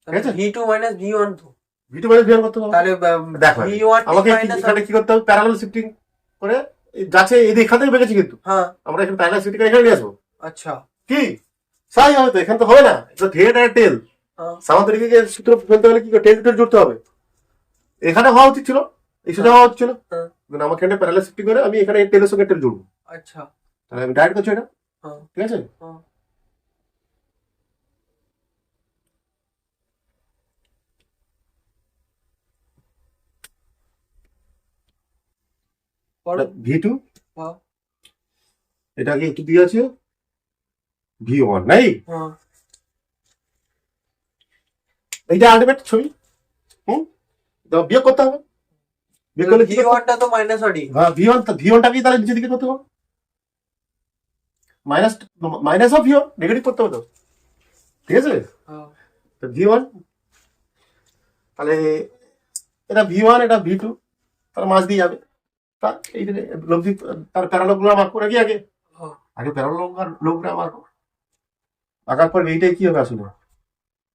ঠিক আছে? V2 মাইনাস V1 তো V2 মানে V1 করতে হবে। তাহলে দেখো V1 আমাকে মাইনাস এখানে কি করতে হবে? প্যারালাল শিফটিং করে যাচ্ছে, এই এখান থেকে বেগেছে, কিন্তু হ্যাঁ আমরা এখানে প্যারালাল শিফটিং করে এখানে নিয়ে আসবো, আচ্ছা কি সাই হবে তো? এখানে তো হবে না, এটা হেড আর টেল, হ্যাঁ সামান্তরিকে সূত্র ফেলতে হলে কি টেল টু টেল জুড়তে হবে। এখানে হওয়া উচিত ছিল, এই সোজা হওয়া উচিত ছিল, হ্যাঁ কিন্তু আমাকে এখানে প্যারালাল শিফটিং করে আমি এখানে টেলের সঙ্গে টেল জুড়বো, আচ্ছা তাহলে আমি ডাইরেক্ট করছি এটা, হ্যাঁ ঠিক আছে? হ্যাঁ পরে V2, হ্যাঁ এটা কি একটু দিয়ে আছে V1 নাই, হ্যাঁ এইটা আলটিমেট ছবি, তো বিয়োগ করতে হবে, বিয়োগ করলে কি করতে হবে? V1 টা তো মাইনাস অডি হ্যাঁ V1টাকে তাহলে নিচের দিকে করতে হবে, মাইনাস অফ V1 নেগেটিভ করতে হবে তো, ঠিক আছে? হ্যাঁ V1, তাহলে এটা V1, এটা V2, তার মাঝ দিয়ে যাবে। তার এই যে লব্ধি, তার প্যারালোগ্রাম আঁকবো নাকি আগে আগে প্যারালোগ্রাম আঁকবো, আঁকার পর এইটাই কি হবে আসলে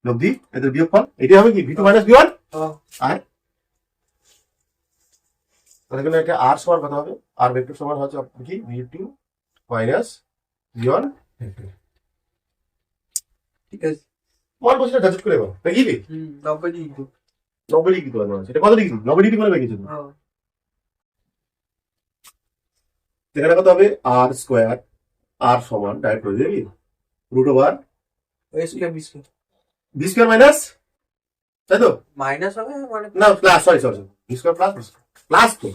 লব্ধি, এদের বিয়োগফল, এটাই হবে কি V2 মাইনাস V1। আর তাহলে এখানে একটা আর সমান কত হবে, আর ভেক্টর সমান হচ্ছে কি V2 মাইনাস V1 ভেক্টর। ঠিক আছে, মান বসে যাচাই করে এবার নাকি রে 90 ডিগ্রি। 90 ডিগ্রি তো আছে, এটা কত ডিগ্রি, 90 ডিগ্রি করে বেরিয়েছে। এখানে কত হবে আর স্কোয়ার, আর সমান ডাইরেক্ট হয়ে যাবে রুট ওভার ওই square B square B square minus, তাই তো মাইনাস হবে মানে না plus, sorry sorry B square plus plus তো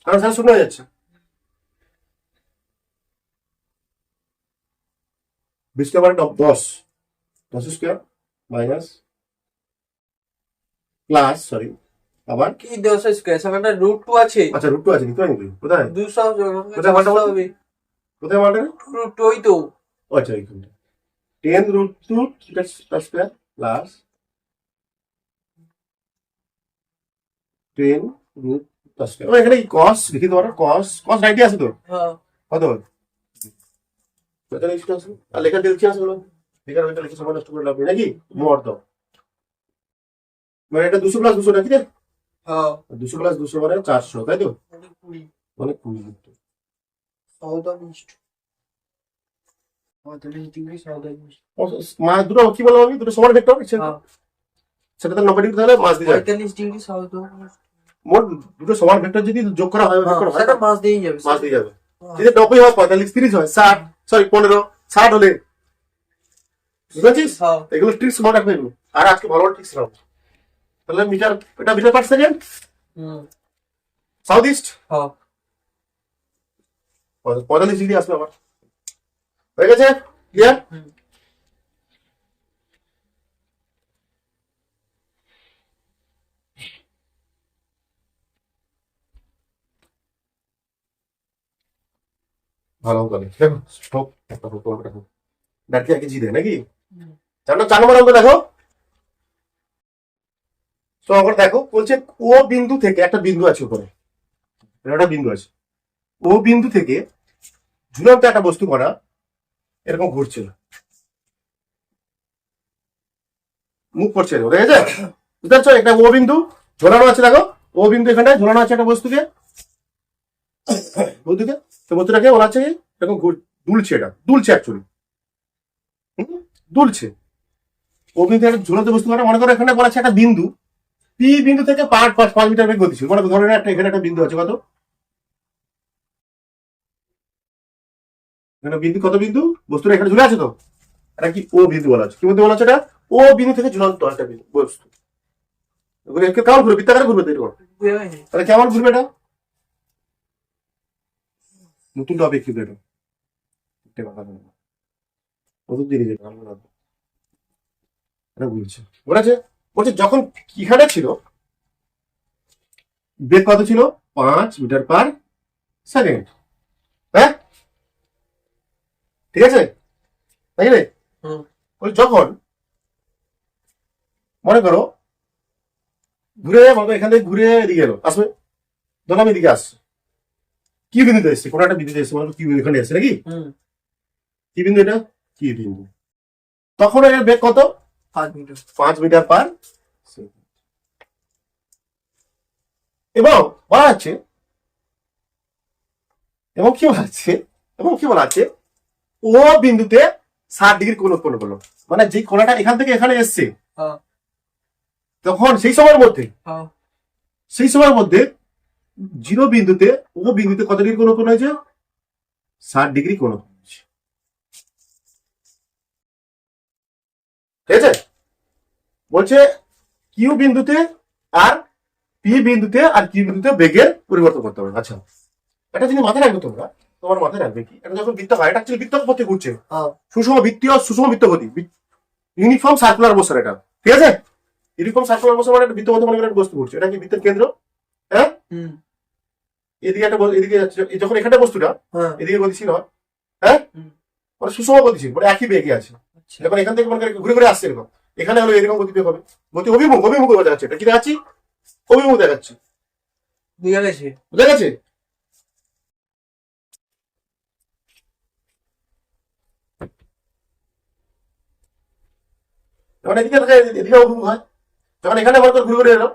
কারণ স্যার শূন্য হয়ে যাচ্ছে, বি স্কোয়ার মানে 10 স্কোয়ার মাইনাস প্লাস, সরি আবার কি 10 স্কয়ার, সেখানে রুট 2 আছে। আচ্ছা রুট টু আছে কিন্তু নাকি কোথায় 200 কোথায় মানটা বলো? হবে, কোথায় মানটা রুট 2 তো। আচ্ছা এইখানটা 10 root two square plus 10 root square, এখানে কস লিখে দেবো, কস 90 আছে তো, হ্যাঁ কত আছে আর লেখা দিচ্ছি আছে বলো, লেখার ওইটা লিখে সময় নষ্ট করে লাভ নেই নাকি, মোট দাও মানে এটা 200 প্লাস 200 নাকি রে, হ্যাঁ 200 প্লাস 200 মানে 400, তাই তো 20 মানে 20 সৌদা মিষ্ট 45 ডিগ্রি সৌদা মিষ্ট। মানে দুটো কি বললাম আমি, দুটো সমান ভেক্টর, হ্যাঁ সেটা তো 90 ডিগ্রি তাহলে মাস দিয়ে যাবে, 45 ডিগ্রি সৌদা মিষ্ট। মোট দুটো সমান ভেক্টর যদি যোগ করা হয় ভেক্টর হয় সেটা মাস দিয়ে যাবে, মাস দিয়ে যাবে। যদি 90 হয় 45, 30 হয় 60, সরি 15, 60 হলে বুঝেছিস, হ্যাঁ এগুলো ট্রিক্স মনে রাখবে এগুলো, আর আজকে ভালো ট্রিক্স নাও। তাহলে মিটার, এটা metre per second south east, হ্যাঁ 45 ডিগ্রি আসবে আবার, হয়ে গেছে ক্লিয়ার। ভালো তাহলে দেখো স্টপ দেখো ব্যাটারি আগে জি দেয় নাকি, 4 নম্বর অঙ্ক দেখো। তো অঙ্ক দেখো বলছে ও বিন্দু থেকে একটা বিন্দু আছে উপরে, একটা বিন্দু আছে, ও বিন্দু থেকে ঝুলন্ত একটা বস্তু করা এরকম ঘুরছিল, মুখ করছে, বুঝতে গেছে, বুঝতে পারছো, একটা ও বিন্দু ঝোলানো আছে, দেখো ও বিন্দু এখানটায় ঝোলানো আছে একটা বস্তুকে, তো বস্তুটাকে বলা হচ্ছে এরকম দুলছে, এটা দুলছে অ্যাকচুয়ালি দুলছে, ও বিন্দু একটা ঝুলন্ত বস্তু করা, মনে করো এখানে বলা আছে একটা বিন্দু পি বিন্দু থেকে 5 মিটার বেগ গতিশীল, মানে ধরে একটা এখানে একটা বিন্দু আছে, কত এখানে বিন্দু, কত বিন্দু বস্তুটা এখানে ঝুলে আছে, তো এটা কি ও বিন্দু বলা আছে, কি বলতে বলা আছে, এটা ও বিন্দু থেকে ঝুলন্ত একটা বিন্দু বস্তু, কেমন ঘুরবে, বৃত্তাকারে ঘুরবে, তাহলে কেমন ঘুরবে এটা, নতুন টপিক কিন্তু এটা নতুন জিনিস এটা ঘুরছে, বলেছে বলছে যখন এখানে ছিল বেগ কত ছিল 5 মিটার পার সেকেন্ড, হ্যাঁ ঠিক আছে তাই রে, যখন মনে করো ঘুরে এখান থেকে ঘুরে এদিকে এলো, আসবে ধরো আমি এদিকে আসছে, কি বিন্দুতে এসছে, কোনো একটা বিন্দুতে এসছে, মানে কি বিন্দু এখানে এসছে নাকি, কি বিন্দু এটা, কি বিন্দু, তখন এর বেগ কত 5 মিটার পার সেকেন্ড, এবং বলা আছে এবং কি বলা আছে ও বিন্দুতে 60 ডিগ্রি কোণ উৎপন্ন করলো, মানে যে কোণাটা এখান থেকে এখানে এসছে তখন সেই সময়ের মধ্যে জিরো বিন্দুতে ও বিন্দুতে কত ডিগ্রি কোণ উৎপন্ন হয়েছে, 60 ডিগ্রি কোণ উৎপন্ন হয়েছে, ঠিক আছে, বলছে কিউ বিন্দুতে আর পি বিন্দুতে আর কিউ বিন্দুতে বেগের পরিবর্তন করতে হবে। আচ্ছা এটা যদি মাথায় রাখবে তোমরা, তোমার মাথায় রাখবে কি, এটা যখন বৃত্ত হয়, এটা অ্যাকচুয়ালি বৃত্ত পথে ঘুরছে, সুষম বৃত্ত গতি, ইউনিফর্ম সার্কুলার মোশন, এটা ঠিক আছে, ইউনিফর্ম সার্কুলার মোশন মানে একটা বৃত্ত পথে মনে করে একটা বস্তু ঘুরছে, এটা কি বৃত্তের কেন্দ্র, হ্যাঁ এদিকে একটা এদিকে যাচ্ছে, যখন এখানটা বস্তুটা এদিকে গতিশীল হয়, হ্যাঁ মানে সুষম গতিশীল, মানে একই বেগে আছে। আচ্ছা যখন এখান থেকে মনে করেন ঘুরে ঘুরে আসছে এরকম, এখানে হলো এরকম গতিবেগ হবে, গতি অভিমুখ অভিমুখ দেখাচ্ছে, এটা কি দেখাচ্ছি? অভিমুখ দেখাচ্ছি, বুঝা গেছে। বুঝা গেছে? যখন এদিকে থাকে এদিকে অভিমুখ হয়, যখন এখানে মনে করে ঘুরে ঘুরে এলো,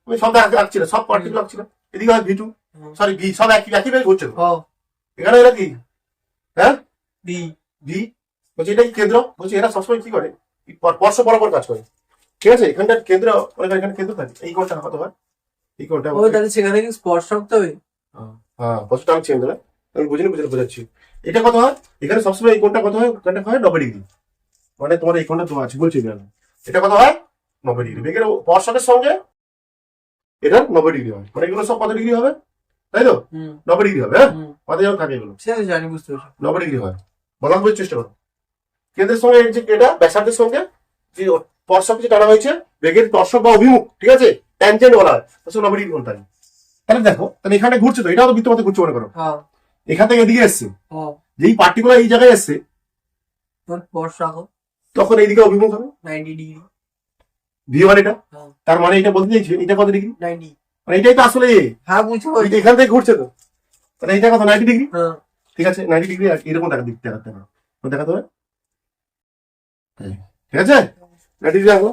আমি সব আঁকছি না, সব পার্টিকুলার আঁকছি না, এদিকে হয় ভি টু, সরি ভি, সব একই একই বেগে ঘুরছে তো। ও এখানে এরা কি, হ্যাঁ বি ভি, বলছি এটা কি কেন্দ্র, বলছি এরা সবসময় কি করে স্পর্শ বরাবর কাজ করে, ঠিক আছে? এখানটার কেন্দ্র, মানে এখানে কেন্দ্র থাকে, এই কোণটা কত হয়, এই কোণটা ও তাহলে সেখানে কি স্পর্শ রাখতে হবে। হ্যাঁ বছরটা আমি চেঞ্জ না, আমি বুঝিনি বোঝাচ্ছি। এটা কত হয়, এখানে সবসময় এই কোণটা কত হয়, কোণটা হয় 90 ডিগ্রি, মানে তোমার এই কোণটা তোমার আছে বলছি না, এটা কত হয় 90 ডিগ্রি, বেগের স্পর্শকের সঙ্গে এটা 90 ডিগ্রি হয়, মানে এগুলো সব কত ডিগ্রি হবে, তাই তো? 90 ডিগ্রি হবে, হ্যাঁ মাথায় যেমন থাকে এগুলো সে জানি, বুঝতে পারছি। 90 ডিগ্রি হয়, বলার বোঝার চেষ্টা করো। কেন্দ্রের সঙ্গে এই যে এটা ব্যাসার্ধের সঙ্গে যে স্পর্শক যে টানা হয়েছে, বেগের স্পর্শক বা অভিমুখ, ঠিক আছে, ট্যানজেন্ট বলা হয়, 90 ডিগ্রি কোণ থাকে। তাহলে দেখো, তাহলে এখানে ঘুরছে তো, এটাও তো বৃত্তপথে ঘুরছে মনে করো, হ্যাঁ এখান থেকে এদিকে এসছে, ও যেই পার্টিকুলার এই জায়গায় এসছে, তোর স্পর্শ রাখো তখন এইদিকে অভিমুখ হবে 90 ডিগ্রি। ভি ওয়ান এটা, হ্যাঁ তার মানে এটা বলতে চাইছে এটা কত ডিগ্রি, 90। মানে এটাই তো আসলে এ, হ্যাঁ বুঝতে এটা পারছি। এখান থেকে ঘুরছে তো, তাহলে এটা কত 90 ডিগ্রি, হ্যাঁ ঠিক আছে? 90 ডিগ্রি এরকম দেখাতে হবে, দেখাতে হবে, ঠিক আছে? 90 ডিগ্রি রাখলো,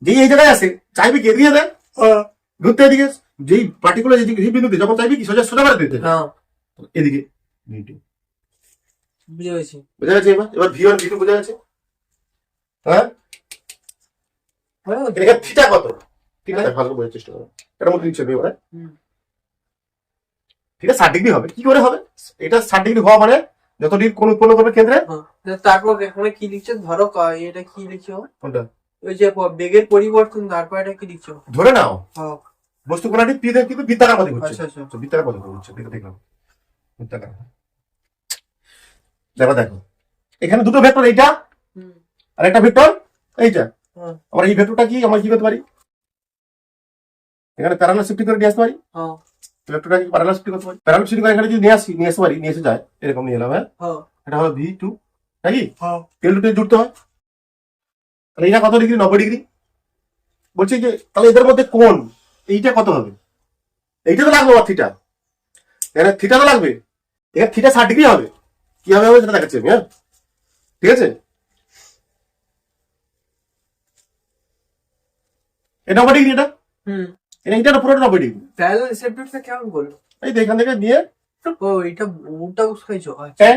যেই এই জায়গায় আসে চাইবে কি এদিকে দেয়, ঘুরতে এদিকে, যেই পার্টিকুলার এই বিন্দুতে যখন চাইবে কি সোজা সোজা করে দিতে, হ্যাঁ এদিকে V2, বুঝে গেছি। বোঝা গেছে? এবার এবার V1 V2 বোঝা গেছে, হ্যাঁ? হ্যাঁ এখানে থিটা কত, ঠিক আছে ভালো করে বোঝার চেষ্টা করো, এটার মধ্যে দিচ্ছে এবারে, হুম। ঠিক আছে 60 ডিগ্রি হবে, কি করে হবে এটা 60 ডিগ্রি হওয়া মানে যত ডিগ্রি কোণ উৎপন্ন করবে কেন্দ্রে, হ্যাঁ, তারপর এখানে কি লিখছো ধরো, এটা কি লিখছো, কোনটা ওই যে বেগের পরিবর্তন, তারপর এটা কি লিখছো। ধরে নাও হ্যাঁ বস্তু কোণাটি পি থেকে কিন্তু বৃত্তাকার পথে ঘুরছে, আচ্ছা আচ্ছা তো বৃত্তাকার পথে ঘুরছে, দেখলাম বৃত্তাকার। দেখো দেখো এখানে দুটো ভেক্টর, এইটা হুম আর একটা ভেক্টর এইটা, হ্যাঁ আমরা এই ভেক্টরটা কি আমরা কি করতে পারি, এখানে প্যারালাল শিফটিং করে নিয়ে আসতে পারি, হ্যাঁ ভেক্টরটা কি প্যারালাল শিফটিং করতে পারি, প্যারালাল শিফটিং করে এখানে যদি নিয়ে আসতে পারি, নিয়ে এসে যায় এরকম নিয়ে এলাম, হ্যাঁ হ্যাঁ এটা হলো V2, নাকি হ্যাঁ L2 জুড়তে হয়, তাহলে এটা কত ডিগ্রি, 90 ডিগ্রি, বলছি যে তাহলে এদের মধ্যে কোণ এইটা কত হবে, এইটা তো লাগবে আমার থিটা, এখানে থিটা তো লাগবে, এখানে থিটা 60 ডিগ্রি হবে, কি হবে সেটা দেখাচ্ছি আমি, হ্যাঁ ঠিক আছে? এটা 90 ডিগ্রি, এটা হুম। এটা পুরোটা 90 ডিগ্রি, প্যারালাল রিসেপ্টরটা কেমন করলো। এই তো এখান থেকে নিয়ে ও এটা ওটা উস্কাইছো। আচ্ছা ট্যাং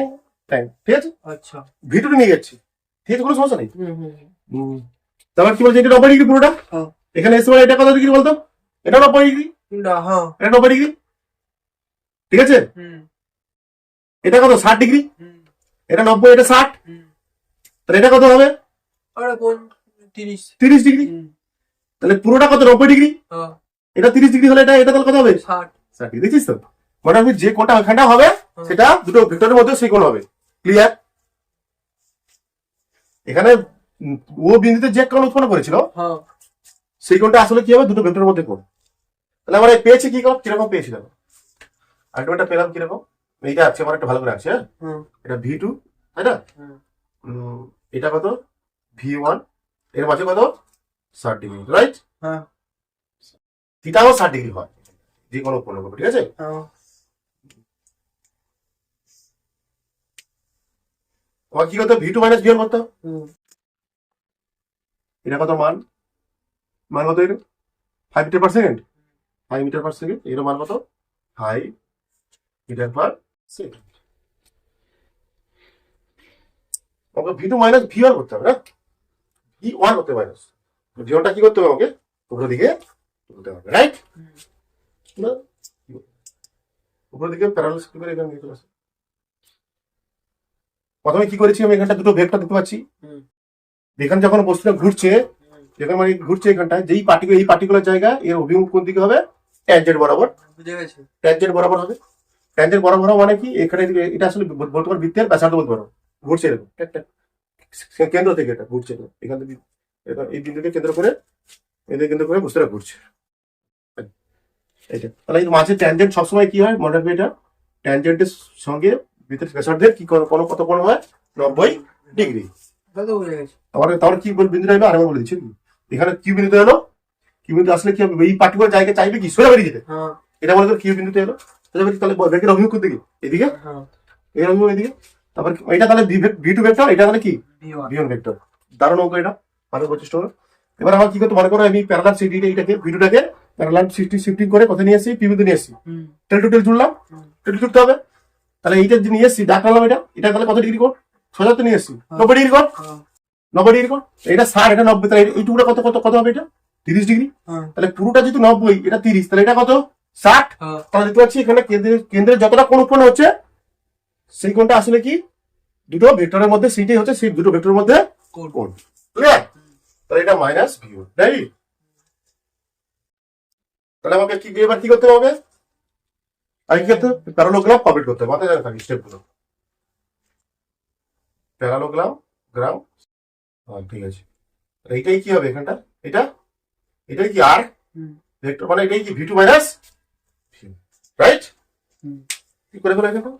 ট্যাং, ঠিক আছে? আচ্ছা V2 নিয়ে যাচ্ছি, ঠিক আছে, কোনো সমস্যা নেই। হুম হুম তারপর কি বলছে, এটা 90 ডিগ্রি পুরোটা, হ্যাঁ। এখানে এসে এটা কত ডিগ্রি বলতো, এটা 90 ডিগ্রি, হ্যাঁ এটা 90 ডিগ্রি, ঠিক আছে? হুম এটা কত 60 ডিগ্রি, হুম এটা 90, এটা 60, হুম। তাহলে এটা কত হবে আরে কোন 30। 30 ডিগ্রি, হুম তাহলে পুরোটা কত 90 ডিগ্রি, হ্যাঁ এটা 30 ডিগ্রি হলে এটা তাহলে কত হবে 60। 60, দেখছিস তো? মানে আমি যে কোণটা ওখানটা হবে সেটা দুটো ভেক্টরের মধ্যে সেই কোণ হবে, ক্লিয়ার? এখানে ও বিন্দুতে যে কোণ উৎপন্ন করেছিল হ্যাঁ সেই কোণটা আসলে কি হবে, দুটো ভেক্টরের মধ্যে কোণ। তাহলে আমরা পেয়েছি কি কোণ, কিরকম পেয়েছিলাম, আলটিমেটটা পেলাম কিরকম, এইটা আছে আমার একটা ভালো করে আছে, হ্যাঁ হুম এটা V2, তাই না? হুম এটা কত V1, এর মাঝে কত 60 ডিগ্রি, রাইট? হ্যাঁ থিটাও 60 ডিগ্রি হয় যে কোনো উৎপন্ন করবে, ঠিক আছে? হ্যাঁ তোমার কি করতে V2 মাইনাস V1 করতে হবে, হুম এটা কত মান, মান কত এটা 5 metre per second, 5 metre per second, এর মান কত 5 মিটার পার সেকেন্ড। আমাকে V2 মাইনাস V1 করতে হবে, না V1 করতে হবে, মাইনাস V1টা কি করতে হবে আমাকে উপরের দিকে তুলতে হবে, রাইট? না উপরের দিকে প্যারালাল শিফট করে এখানে নিয়ে চলে আসে। প্রথমে কি করেছি আমি, এখানটা দুটো ভেক্টর দেখতে পাচ্ছি, হুম এখানে যখন বস্তুটা ঘুরছে, যেখানে মানে ঘুরছে এখানটায়, যেই এই পার্টিকুলার জায়গা এর অভিমুখ কোন দিকে হবে, ট্যানজেন্ট বরাবর, বুঝে গেছি। ট্যানজেন্ট বরাবর হবে, ট্যানজেন্ট বরাবর মানে কি, এখানে এটা আসলে বলতে পারো বৃত্তের ব্যাসার্ধ বলতে পারো, ঘুরছে এরকম কেন্দ্র থেকে এটা ঘুরছে, এখান থেকে এই বিন্দুকে কেন্দ্র করে এদের কেন্দ্র করে বস্তুটা ঘুরছে, এইটা। তাহলে এই মাঝে ট্যানজেন্ট সবসময় কি হয় মনে রাখবে, এটা ট্যানজেন্টের সঙ্গে বৃত্তের ব্যাসার্ধের কি কোণ কত কোণ হয়? 90 ডিগ্রি। তা তো বুঝে গেছি। তাহলে কি বিন্দু নেবে আরেকবার বলে দিচ্ছি। এখানে কিউ বিন্দুতে এলো, কিউ বিন্দু আসলে কি হবে? এই পার্টিকুলার জায়গায় চাইবে কি সোজা বেরিয়ে যেতে। হ্যাঁ এটা মনে করো কিউ বিন্দুতে এলো, তাহলে বেগের অভিমুখ কোন দিকে? এদিকে। হ্যাঁ এর অভিমুখ এদিকে। তারপর এটা তাহলে ভি2 ভেক্টর, এটা তাহলে কি V1 ভি1 ভেক্টর। দারুণ অঙ্ক এটা, ভালো প্রচেষ্টা হলো। এবার আমার কি করতে, মনে করো আমি প্যারালাল এইটাকে ভি2টাকে প্যারালাল শিফটিং করে কোথায় নিয়ে আসি? পি বিন্দু নিয়ে আসি। হুম টেল টু টেল জুড়লাম, টেল টু জুড়তে হবে। তাহলে এইটা যে নিয়ে এসছি ডাক নাম, এটা তাহলে কত ডিগ্রি কোণ? সোজা তো নিয়ে এসছি 90 ডিগ্রি কোণ। হ্যাঁ 90 ডিগ্রি কোণ, এটা 60, এটা 90, তাহলে এই টুকুটা কত কত কত হবে? এটা 30 ডিগ্রি। হ্যাঁ তাহলে পুরোটা যেহেতু 90, এটা 30, তাহলে এটা কত? 60। হ্যাঁ তাহলে দেখতে পাচ্ছি এখানে কেন্দ্রের যতটা কোণ উৎপন্ন হচ্ছে সেই কোণটা আসলে কি দুটো ভেক্টরের মধ্যে, সেইটাই হচ্ছে সেই দুটো ভেক্টরের মধ্যে কোণ। কোণ। ক্লিয়ার? তাহলে এটা মাইনাস ভিউ, রাইট? তাহলে আমাকে কি এবার কি করতে হবে? আগে কি করতে হবে? প্যারালোগ্রাম কমপ্লিট করতে হবে, মাথায় জানা থাকি স্টেপগুলো। প্যারালোগ্রাম গ্রাম, ঠিক আছে। এইটাই কি হবে এখানটা? এটাই কি আর হুম ভেক্টর, মানে এটাই কি ভি2 মাইনাস ভিউ, রাইট? হুম কি করে ফেলো এখানে?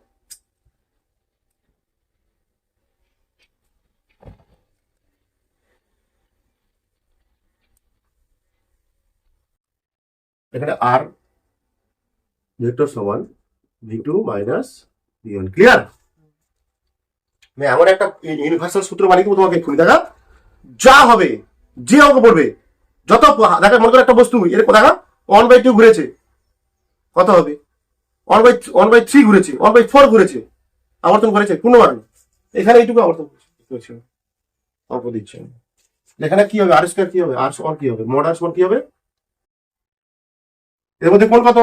এখানে আর ভেক্টর সমান ভি2 মাইনাস ভি1। ক্লিয়ার? আমি এমন একটা ইউনিভার্সাল সূত্র বানিয়ে দেবো তোমাকে এক্ষুনি, দেখা যা হবে, যে অঙ্ক পড়বে, যত দেখা, মনে করো একটা বস্তু এরকম দেখা 1/2 ঘুরেছে, কত হবে? 1/3 ঘুরেছে, 1/4 ঘুরেছে, আবর্তন করেছে পূর্ণমান। এখানে এইটুকু আবর্তন করেছে, অল্প দিচ্ছে। এখানে কি হবে? আর স্কয়ার কি হবে? আর সমান কি হবে? মড আর সমান কি হবে? এর মধ্যে কোণ কত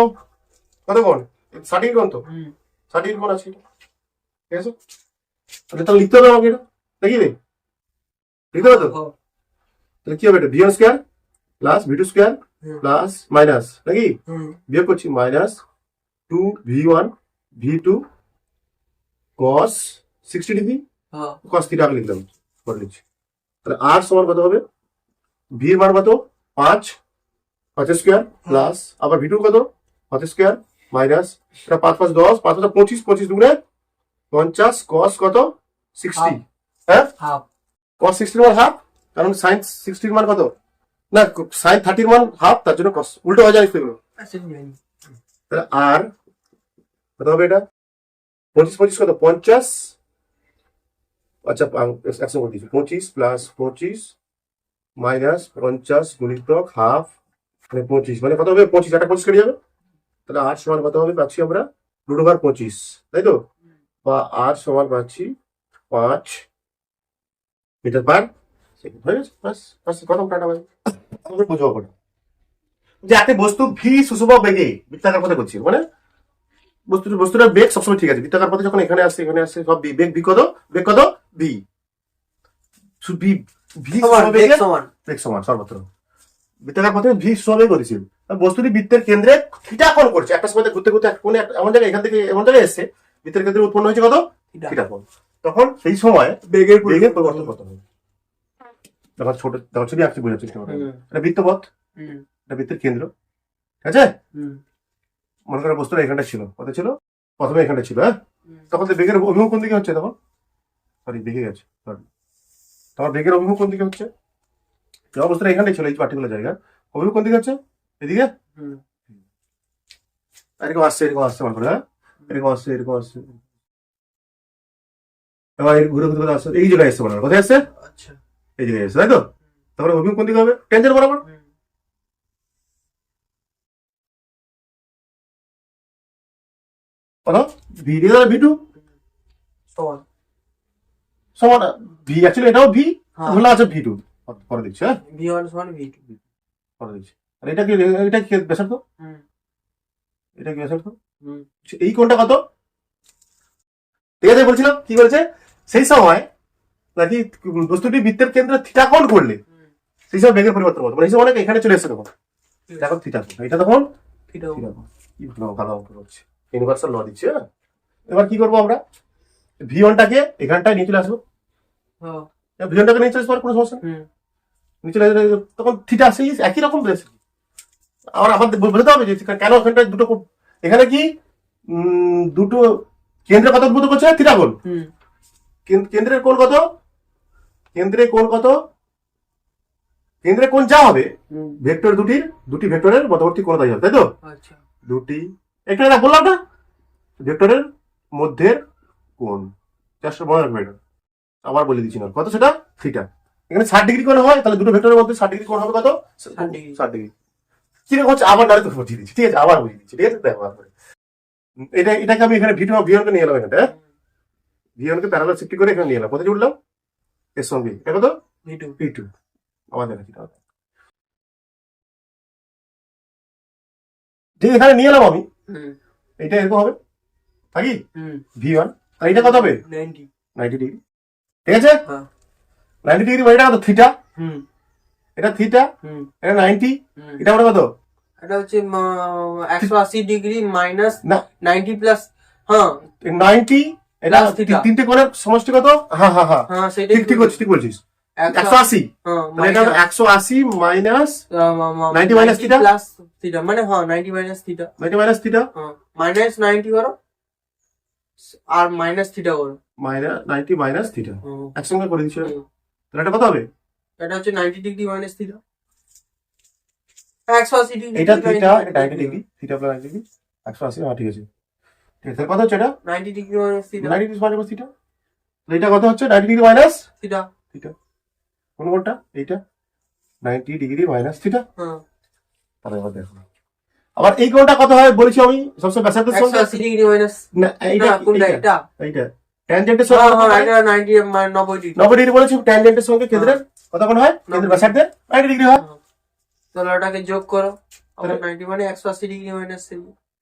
কত কোণ? 60 কোণ তো, হুম 60 কোণ আছে এটা। ঠিক আছে, তাহলে লিখতে হবে আমাকে, এটা দেখি রে, লিখতে হবে তো। হ্যাঁ তাহলে কি হবে? এটা V one square plus V two square হুম প্লাস মাইনাস, নাকি হুম বিয়োগ করছি, minus 2v1 v2 cos 60 degree হ্যাঁ cos থিটা আগে লিখলাম, পরে লিখছি। তাহলে আর সমান কত হবে? ভি এর মান কত? 5 স্কয়ার প্লাস আবার ভি2 কত? 5 স্কয়ার মাইনাস, এটা 5 5 10, 5 5 25, 25 দুগুণে 50 cos কত? 60। হ্যাঁ, হাফ cos 60 মান হাফ, কারণ sin 60 মান কত? না, sin 30 মান হাফ, তার জন্য cos উল্টো হয়ে যায় এগুলো। আছে জানি। তাহলে আর কত হবে? এটা 25 25 কত? 50, আচ্ছা 100 করে দিচ্ছি, 25 প্লাস 25 মাইনাস 50 গুণিতক হাফ, মানে 25, মানে কত হবে? 25, একটা 25 কেটে যাবে। তাহলে আর সমান কত হবে পাচ্ছি আমরা? √25, তাই তো? বা আর সমান পাচ্ছি 5 মিটার পার সেকেন্ড। হয়ে গেছে, বাস বাস, প্রথম টাটা ভাই। আমাদের বুঝবো পড়ে যে একটা বস্তু ভি সুষম বেগে বৃত্তাকার পথে করছি, মানে বস্তুটার বেগ সবসময় ঠিক আছে, বৃত্তাকার পথে যখন এখানে আসছে সব বেগ ভি কত? বেগ কত? ভি ভি ভি সমান বেগ সমান। বেগ সমান সর্বত্র। বৃত্তাকার পথে ভি সমান করেছিল, বস্তুটি বৃত্তের কেন্দ্রে থিটা কোণ করছে, একটা সময় ঘুরতে ঘুরতে কোণে এমন জায়গায়, এখান থেকে এমন জায়গায় এসছে, বৃত্তের কেন্দ্রে উৎপন্ন হয়েছে কত? থিটা কোণ। তখন সেই সময় বেগের পরিবর্তন কত হবে? তখন ছোট, তখন ছবি আঁকতে বোঝার চেষ্টা করো। এটা বৃত্তপথ, হুম এটা বৃত্তের কেন্দ্র, ঠিক আছে? হুম মনে করো বস্তুটা এখানটা ছিল, কত ছিল? প্রথমে এখানটা ছিল, হ্যাঁ। তখন তো বেগের অভিমুখ কোন দিকে হচ্ছে? তখন সরি বেগে গেছে, সরি, তোমার বেগের অভিমুখ কোন দিকে হচ্ছে? যে অবস্থাটা এখানটাই ছিল, এই পার্টিকুলার জায়গা, অভিমুখ কোন দিকে হচ্ছে? এদিকে। হুম এরকম আসছে, এরকম আসছে, মনে করো, হ্যাঁ, এরকম আসছে, এরকম আসছে, এবার ঘুরে ঘুরে আসছে, এই জায়গায় এসছে, মনে করো কোথায় আসছে? আচ্ছা এই জায়গায় এসছে, তাই তো? তারপরে অভিমুখ কোন দিকে হবে? টেনজেন্ট বরাবর। হুম বলো ভি দিয়ে ভি2 সমান। সমান ভি, অ্যাকচুয়ালি এটাও ভি, হ্যাঁ ধরলে আছে ভি2, পরে দিচ্ছি, হ্যাঁ, V1 সমান V2 পরে দিচ্ছি। আর এটা কি? এটা কি ব্যাসার্ধ? হুম এটা কি ব্যাসার্ধ? হুম এই কোণটা কত? ঠিক আছে, বলছিলাম কি বলছে? সেই সময় নাকি বস্তুটি বৃত্তের কেন্দ্রে থিটা কোণ করলে হুম সেই সময় বেগের পরিবর্তন হতো, মানে এই সময় অনেক এখানে চলে এসেছে, তখন এখন থিটা কোণ, এটা তখন থিটা থিটা কোণ। কি ভালো ভালো অঙ্ক হচ্ছে, ইউনিভার্সাল ল দিচ্ছে, হ্যাঁ। এবার কি করবো আমরা? ভি1টাকে এখানটায় নিয়ে চলে আসবো, হ্যাঁ ভি1টাকে নিয়ে চলে আসবো, আর কোনো সমস্যা নেই। হুম নিয়ে চলে আসলে তখন থিটা সেই একই রকম রয়েছে। আমাদের বোঝাতে হবে যে কেন এখানটায় দুটো, এখানে কি দুটো কেন্দ্রে কত উদ্ভূত করছে? থিটা কোণ। হুম কেন্দ্রের কোণ কত? কেন্দ্রের কোণ কত? কেন্দ্রের কোণ যা হবে হুম ভেক্টর দুটি ভেক্টরের মধ্যবর্তী কোণ তাই হবে, তাই তো? আচ্ছা দুটি এখানে না বললাম না ভেক্টরের মধ্যের কোণ 400 বড় রাখবে এটা। আবার বলে দিচ্ছি না কত সেটা থিটা। এখানে 60 ডিগ্রি কোণ হয় তাহলে দুটো ভেক্টরের মধ্যে 60 ডিগ্রি কোণ হবে কত? 60 ডিগ্রি। 60 ডিগ্রি। কি রকম হচ্ছে আবার ডাইরেক্ট বুঝিয়ে দিচ্ছি, ঠিক আছে? আবার বুঝিয়ে দিচ্ছি, ঠিক আছে? দেখো আবার এটাকে আমি এখানে ভিওনকে নিয়ে এলাম এখানে, ভিওনকে প্যারালাল শিফট করে এখানে নিয়ে এলাম, কোথায় উঠলাম? এর সঙ্গে এটা কত? V2 P2। আবার দেখো ঠিক এখানে নিয়ে এলাম আমি, হুম এটা এরকম হবে থাকি হুম V1, আর এটা কত হবে? 90 90 ডিগ্রি, ঠিক আছে? হ্যাঁ 90 ডিগ্রি মানে এটা কত? থিটা। হুম এটা থিটা, হুম এটা 90, হুম এটা মানে কত? এটা হচ্ছে 180 ডিগ্রি মাইনাস না 90 প্লাস হ্যাঁ 90, এটা Plus theta। তিনটে কোণের সমষ্টি কত? হ্যাঁ হ্যাঁ হ্যাঁ, হ্যাঁ সেটাই ঠিক বলছিস, ঠিক বলছিস। 180, হ্যাঁ তাহলে এটা 180 minus 90 minus theta? Plus theta মানে হ্যাঁ 90 মাইনাস থিটা 90 মাইনাস থিটা, হ্যাঁ মাইনাস 90 করো আর মাইনাস থিটা করো মাইনাস 90 মাইনাস থিটা হুম, একসঙ্গে করে দিচ্ছি। হুম। তাহলে এটা কত হবে? এটা হচ্ছে 90 ডিগ্রি মাইনাস থিটা 180 ডিগ্রি এটা থিটা, এটা 90 ডিগ্রি, থিটা প্লাস 90 ডিগ্রি 180, হ্যাঁ ঠিক আছে। ঠিক আছে, তাহলে কত হচ্ছে এটা? 90 degree minus theta 90 degree minus theta, তাহলে এটা কত হচ্ছে? 90 ডিগ্রি মাইনাস থিটা থিটা। কোন কোনটা? এইটা 90 ডিগ্রি মাইনাস থিটা। হ্যাঁ তাহলে এবার দেখো আবার এই কোণটা কত হয় বলেছি আমি সবসময় ব্যাসার্ধের সঙ্গে। 180 ডিগ্রি মাইনাস না এইটা না কোনটা এইটা এটা এইটা ট্যানজেন্টের হ্যাঁ সঙ্গে হ্যাঁ এটা 90 মানে 90 ডিগ্রি 90 ডিগ্রি বলেছি, ট্যানজেন্টের সঙ্গে কেন্দ্রের কত কোণ হয়? কেন্দ্রের ব্যাসার্ধের 90 ডিগ্রি হয়। তাহলে ওটাকে যোগ করো আবার 90 মানে 180 ডিগ্রি মাইনাস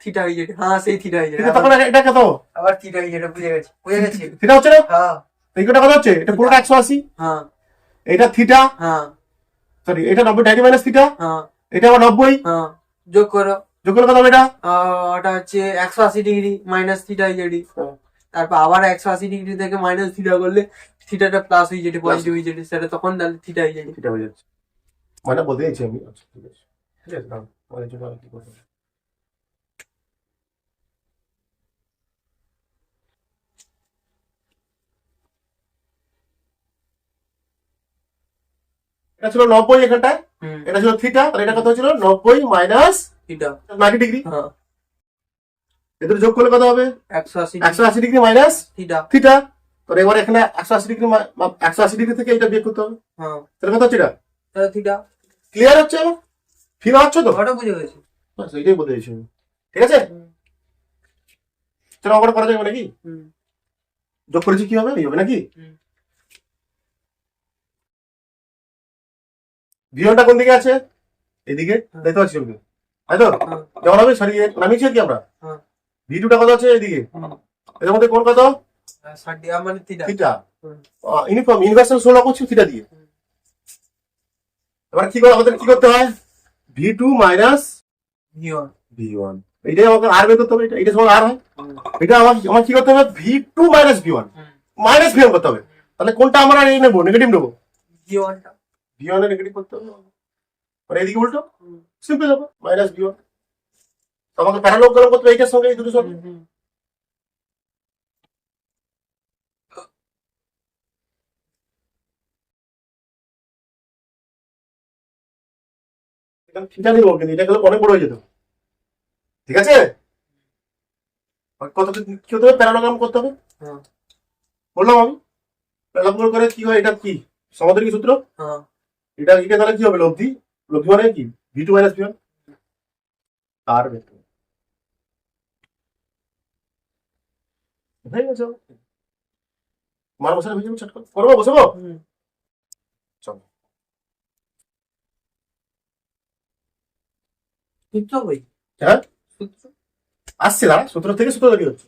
থিটা হয়ে যাবে হ্যাঁ সেই থিটা হয়ে যাবে কিন্তু তখন এটা কত? আবার থিটা হয়ে যাবে বুঝে গেছি থিটা হচ্ছে না? হ্যাঁ এই কোণটা কত হচ্ছে? এটা পুরোটা 180, হ্যাঁ এটা থিটা, হ্যাঁ সরি এটা 90 মাইনাস থিটা, হ্যাঁ এটা আবার 90, হ্যাঁ যোগ করো যোগ করলে কত হবে এটা? ওটা হচ্ছে 180 ডিগ্রি মাইনাস থিটা হয়ে যাবে তারপর আবার 180 ডিগ্রি থেকে মাইনাস থিটা করলে থিটাটা প্লাস হয়ে যেতে পজিটিভ হয়ে যেতে সেটা তখন তাহলে থিটা হয়ে যাবে থিটা হয়ে যাচ্ছে, মানে বলতে চাইছি আমি। আচ্ছা ঠিক আছে, ঠিক আছে দাও পরের জন্য আর কি করবো। এটা ছিল 90 এখানটায়, হুম এটা ছিল থিটা, তাহলে এটা কত হচ্ছিল? 90 মাইনাস থিটা 90 ডিগ্রি, হ্যাঁ এদের যোগ করলে কত হবে? 180 180 ডিগ্রি মাইনাস থিটা থিটা। তো এবার এখানে 180 ডিগ্রি 180 ডিগ্রি থেকে এটা বিয়োগ করতে হবে, হ্যাঁ তাহলে কত হচ্ছে এটা? তাহলে থিটা ক্লিয়ার হচ্ছে? এবার ফিল হচ্ছে তো? ওটা বুঝে গেছি বাস, এইটাই বলতে চাইছি আমি। ঠিক আছে, চলো অঙ্কটা করা যাবে নাকি? হুম যোগ করেছি কি হবে? এই হবে নাকি? হুম ভিওনটা কোন দিকে আছে? এদিকে দেখতে পাচ্ছি চলবে, তাই তো? হ্যাঁ যেমন হবে সরিয়ে নামিয়েছি কি আমরা? হ্যাঁ ভিটুটা কত আছে? এদিকে হুম এর মধ্যে কোন কত? 60 ডিগ্রি মানে থিটা থিটা। হুম ইউনিফর্ম ইউনিভার্সাল সোলা করছি থিটা দিয়ে। এবার কি করে আমাদের কি করতে হয়? V2 মাইনাস ভিওন V1, এইটাই আমাকে আর বের করতে হবে। এটা সময় আর হয়, এটা আমার কি করতে হবে? V2 minus V1 minus V1 করতে হবে। তাহলে কোনটা আমরা এই নেবো? নেগেটিভ নেবো, ভিওনটা V1 এর নেগেটিভ করতে হবে। মানে এদিকে উল্টো সিম্পল হবে মাইনাস V1। আমাকে প্যারালোগ্রাম করতে হবে এইটার সঙ্গে, এই দুটোর সঙ্গে। থিটা নিবো, কিন্তু এটা গেলে অনেক বড় হয়ে যেত। ঠিক আছে, কত কি হতে হবে? প্যারালোগ্রাম করতে হবে। হ্যাঁ বললাম আমি প্যারালোগ্রাম করে কি হয়? এটা কি সমান্তরিক সূত্র? হ্যাঁ এটা তাহলে কি হবে? লব্ধি, লব্ধি মানে কি? V2 মাইনাস V1 আর ভেক্টর হয়ে গেছে। মার বসালে হয়ে যাবে, চট করে করবো, বসাবো। হুম চলো সূত্র কই হ্যাঁ সূত্র আসছে না, সূত্র থেকে সূত্র তৈরি হচ্ছে।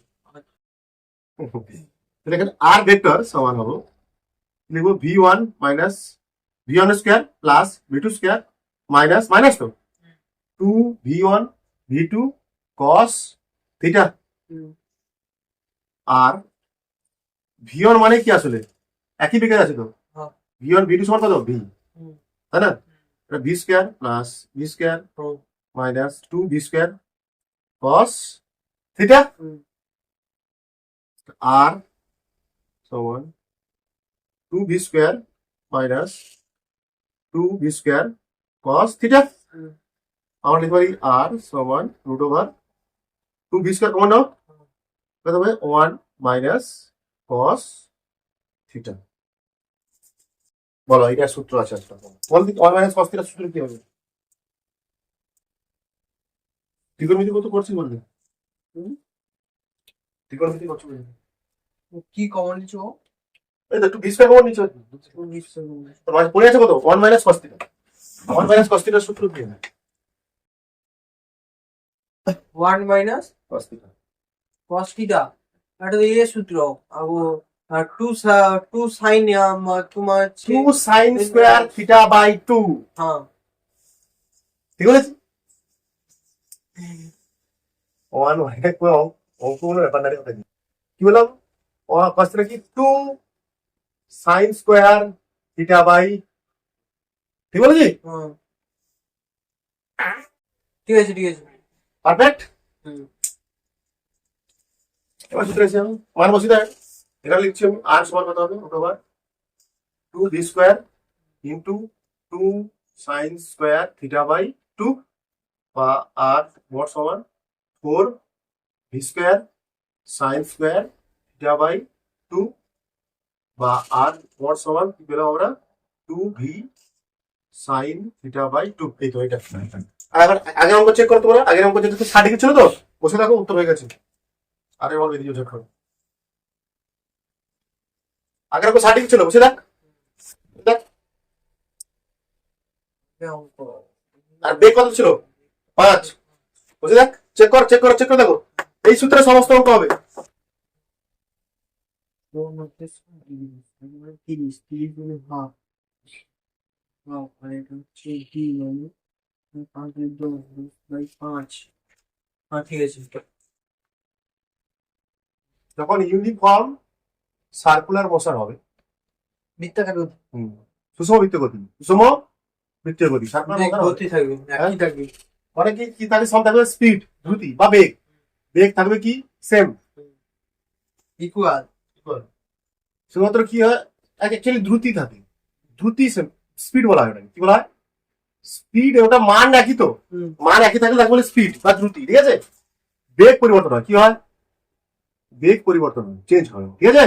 তাহলে এখানে আর ভেক্টর সমান হবো, লিখবো V1 minus V1 square plus V2 square minus minus তো 2V1 V2 cos থিটা। হুম আর V1 মানে কি আসলে একই বিকার আছে তো, হ্যাঁ V1 V2 সমান কত? V, হুম তাই না? এটা V square plus V square হুম minus 2V square cos theta. হুম আর সমান 2v square minus 2v square cos theta. আমরা লিখতে পারি আর সমান root over 2v square common now, কত হবে 1 মাইনাস কস থিটা। বলো এটা সূত্র আছে একটা, বল দিক 1 মাইনাস কস থিটা সূত্র কি হবে? ত্রিকোণমিতি কত করছি বললি? ত্রিকোণমিতি কত করছি? কি কমন নিচ্ছ? এই তো 2v স্কোয়ার কমন নিচে, তো মানে পড়ে আছে কত 1 minus cos theta. 1 minus cos থিটার সূত্র কি হবে? 1 minus cos theta. cos theta, এটা তো এর সূত্র। আগো 2 sin তোমার 2 sin স্কয়ার থিটা বাই 2, হ্যাঁ ঠিক আছে? 1 মানে কোন অঙ্ক কোনো ব্যাপার না রে, কথা কি বললাম? কস থিটা কি 2 sin স্কয়ার থিটা বাই, ঠিক বলেছি? হ্যাঁ ঠিক আছে ঠিক আছে। পারফেক্ট। হুম। এবার সূত্র এসে আমি মান বসিয়ে দেয়, এটা লিখছি আমি আর সমান কত হবে root over 2v square into 2 sin square theta by 2, বা আর মোট সমান 4v square sin square theta by 2, বা আর মোট সমান কি পেলাম আমরা 2v sin থিটা বাই 2। এই তো এটা। আর এবার আগের অঙ্ক চেক করো তোমরা, আগের অঙ্ক যেটা 60 ছিল তো, বসে দেখো উত্তর হয়ে গেছে। আরে বল ভিডিও চেক করো, আগের অঙ্ক 60 ছিল, বসে দেখ দেখ। আর বে কত ছিল 5, বসে দেখ, চেক কর চেক কর চেক করে দেখো, এই সূত্রে সমস্ত অঙ্ক হবে। 30 গুণে হাফ হাফ, আর এটা হচ্ছে ডি মানে 5/10/5। হ্যাঁ ঠিক আছে। যখন ইউনিফর্ম সার্কুলার মোশন হবে, বৃত্তাকার সুষম বৃত্তীয় গতি, সুষম বৃত্তীয় গতি সার্কুলার মোশন হবে, গতি থাকবে, একই থাকবে। মানে কি কি থাকবে, সব থাকবে স্পিড দ্রুতি বা বেগ, বেগ থাকবে কি সেম ইকুয়াল। শুধুমাত্র কি হয় অ্যাকচুয়ালি দ্রুতি থাকে, দ্রুতি সেম, স্পিড বলা হয় ওটাকে, কি বলা হয় স্পিড। ওটা মান একই তো, মান একই থাকলে তাকে বলে স্পিড বা দ্রুতি, ঠিক আছে? বেগ পরিবর্তন হয়, কি হয় বেগ পরিবর্তন হয়, চেঞ্জ হয়, ঠিক আছে?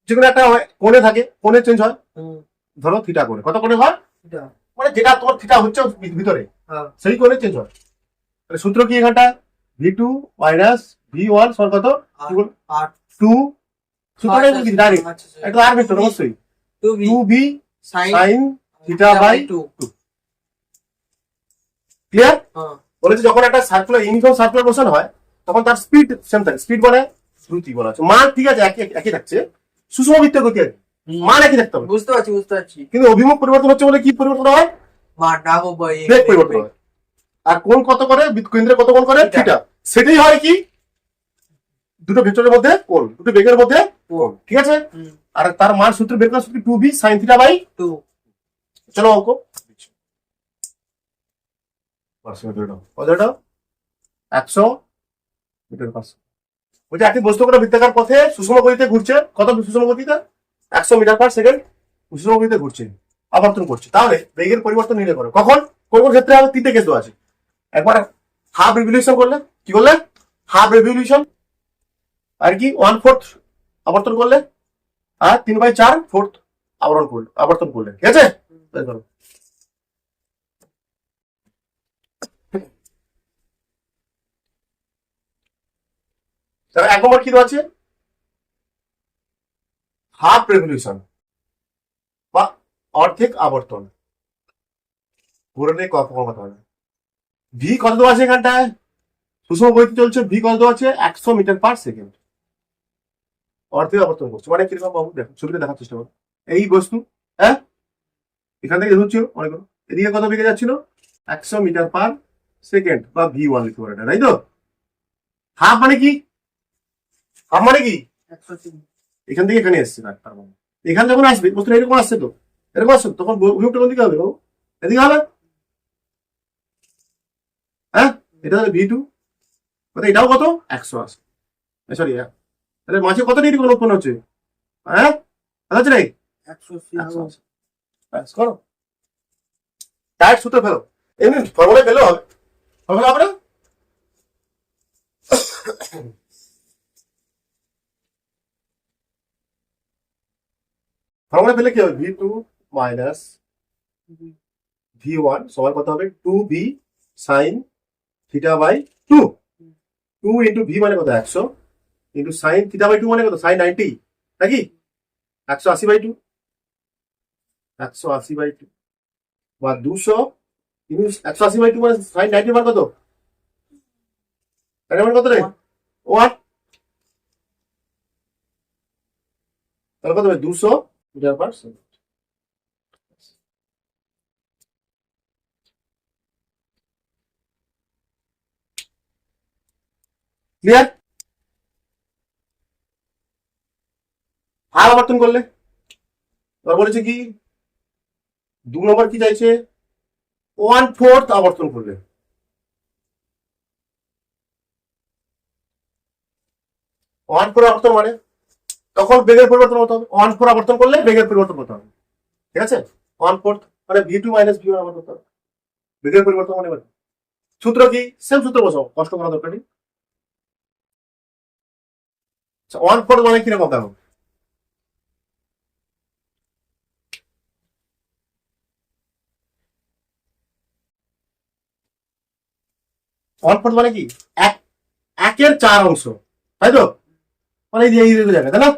যেকোনো একটা কোণে থাকে, কোণে চেঞ্জ হয়, ধরো থিটা কোণে, কত কোণে হয় মানে যেটা তোমার থিটা হচ্ছে ভিতরে সেই কোণে চেঞ্জ হয়। তাহলে সূত্র কি এখানটা v2 মাইনাস v1 সমান কত 2, সূত্রটা কি ডাইরেক্ট, এটা আর ভেক্টর অবশ্যই 2v sin theta by 2। Clear? বলেছে যখন একটা সার্কুলার ইউনিফর্ম সার্কুলার মোশন হয় তখন তার স্পিড সেম থাকে, স্পিড বলে দ্রুতি বলা আছে, মান ঠিক আছে একই একই থাকছে, সুষম বৃত্তীয় গতি আছে, মান একই থাকতে হবে, বুঝতে পারছি বুঝতে পারছি। কিন্তু অভিমুখ পরিবর্তন হচ্ছে বলে কি পরিবর্তন হয়, মান ডাবো বই বেগ পরিবর্তন হয়। আর কোণ কত করে, কেন্দ্রে কত কোণ করে থিটা, সেটাই হয় কি দুটো ভেক্টরের মধ্যে কোণ, দুটো বেগের মধ্যে কোণ, ঠিক আছে? আর তার মান সূত্র বের করার সূত্র 2v sin থিটা বাই 2। চলো অঙ্ক কতটা 100 মিটার পার সেকেন্ড। ওইটা একটি বস্তু করে বৃত্তাকার পথে সুষম গতিতে ঘুরছে, কত সুষম গতিতে 100 মিটার পার সেকেন্ড সুষম গতিতে ঘুরছে, আবর্তন করছে। তাহলে বেগের পরিবর্তন নির্ণয় করো কখন, কোন কোন ক্ষেত্রে হবে, তিনটে কেস আছে। একবার হাফ রিভলিউশন করলে, কি করলে হাফ রিভলিউশন, আর কি 1/4 আবর্তন করলে, আর 3/4 আবর্তন করলে, ঠিক আছে? তাহলে 1 নম্বর কি আছে, হাফ রেভলিউশন বা অর্ধেক আবর্তন, পুরোটাই কথা হবে। ভি কত দেওয়া আছে এখানটায়, সুষম গতি চলছে, ভি কত দেওয়া আছে 100 মিটার পার সেকেন্ড, অর্ধেক আবর্তন করছে। মানে কিরকম বাবু দেখো, ছবিটা দেখার চেষ্টা করো, এই বস্তু হ্যাঁ এখান থেকে ঘুরছে মনে করো, এদিকে কত বেগে যাচ্ছিল 100 মিটার পার সেকেন্ড বা v1 লিখতে পারো, তাই তো? হাফ মানে কি, হাফ মানে কি এখান থেকে এখানে এসছে, তার মানে এখানে যখন আসবে বস্তুটা এরকম আসছে, তো এরকম আসছে তখন অভিমুখটা কোন দিকে হবে বাবু, এদিকে হবে, হ্যাঁ? এটা হলো v2, এটাও কত 100 আসে, সরি, তাহলে মাঝে কত ডিগ্রি কোণ উৎপন্ন হচ্ছে? হ্যাঁ, আচ্ছা রে, 180 ব্যাস করো, ডাইরেক্ট সূত্র ফেলো, এমনি ফর্মুলা ফেলো হবে, ফর্মুলা হবে না? ফর্মুলা ফেলে কি হবে? V2 মাইনাস V1 সমান কত হবে? 2V sine theta by 2। 2 into V মানে কত? 100 ইন্টু সাইন থিটা বাই 2 মানে কত? সাইন 90 নাকি? 180 বাই 2, 180 বাই 2 বা 200 ইন্টু 180 বাই 2 মানে সাইন 90 মান কত? সাইন মান কত রে? 1। তাহলে কত হবে? 200 মিটার পার সেকেন্ড। ক্লিয়ার? আর আবর্তন করলে এবার বলেছে কি 2 নম্বর কি চাইছে? 1/4 আবর্তন করলে। 1/4 আবর্তন মানে তখন বেগের পরিবর্তন হতে হবে। 1/4 আবর্তন করলে বেগের পরিবর্তন হতে হবে, ঠিক আছে? 1/4 মানে V2 মাইনাস V1 আবর্তন করতে হবে, বেগের পরিবর্তন মানে সূত্র কি? সেম সূত্র বসাও, কষ্ট করা দরকার নেই। 1/4 মানে কিরকম দেখো, ওয়ান ফোর্থ মানে কি? এক, 1/4 অংশ, তাই তো? মানে এই জায়গা, তাই না?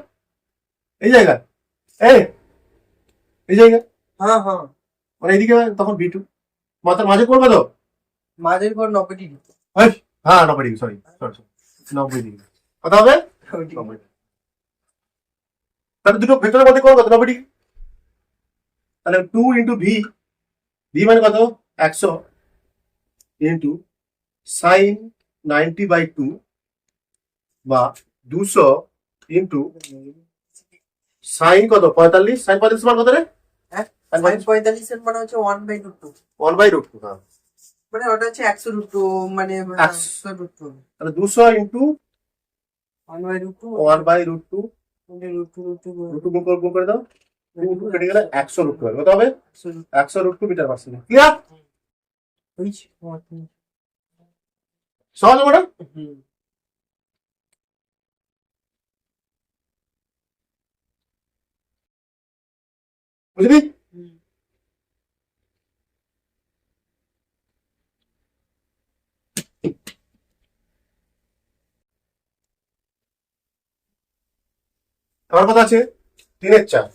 এই জায়গা, এই এই জায়গা, হ্যাঁ হ্যাঁ, মানে এইদিকে তখন V2 মাথার মাঝে করবে তো? মাঝের পর 90 ডিগ্রি। হ্যাঁ 90 ডিগ্রি, সরি সরি, 90 ডিগ্রি কত হবে? 90 ডিগ্রি। তাহলে দুটো ভেক্টরের মধ্যে কোণ কত? 90 ডিগ্রি। তাহলে 2 ইন্টু V মানে কত? 100 ইন্টু সাইন 90 বাই 2 বা 200 ইন্টু সাইন কত? 45। সাইন 45 মান কত রে? হ্যাঁ, sin 45 এর মানে হচ্ছে 1/√2। 1/√2, হ্যাঁ, মানে ওটা হচ্ছে 100√2, মানে 100√2। তাহলে 200 ইন্টু 1/√2 1/√2 √2 গুণ করে দাও, 2 কেটে গেলে 100√2 হবে, কত হবে? 100√2 মিটার পার সেকেন্ড। ক্লিয়ার? সহজ হবে না? বুঝলি? আমার কথা আছে 3/4,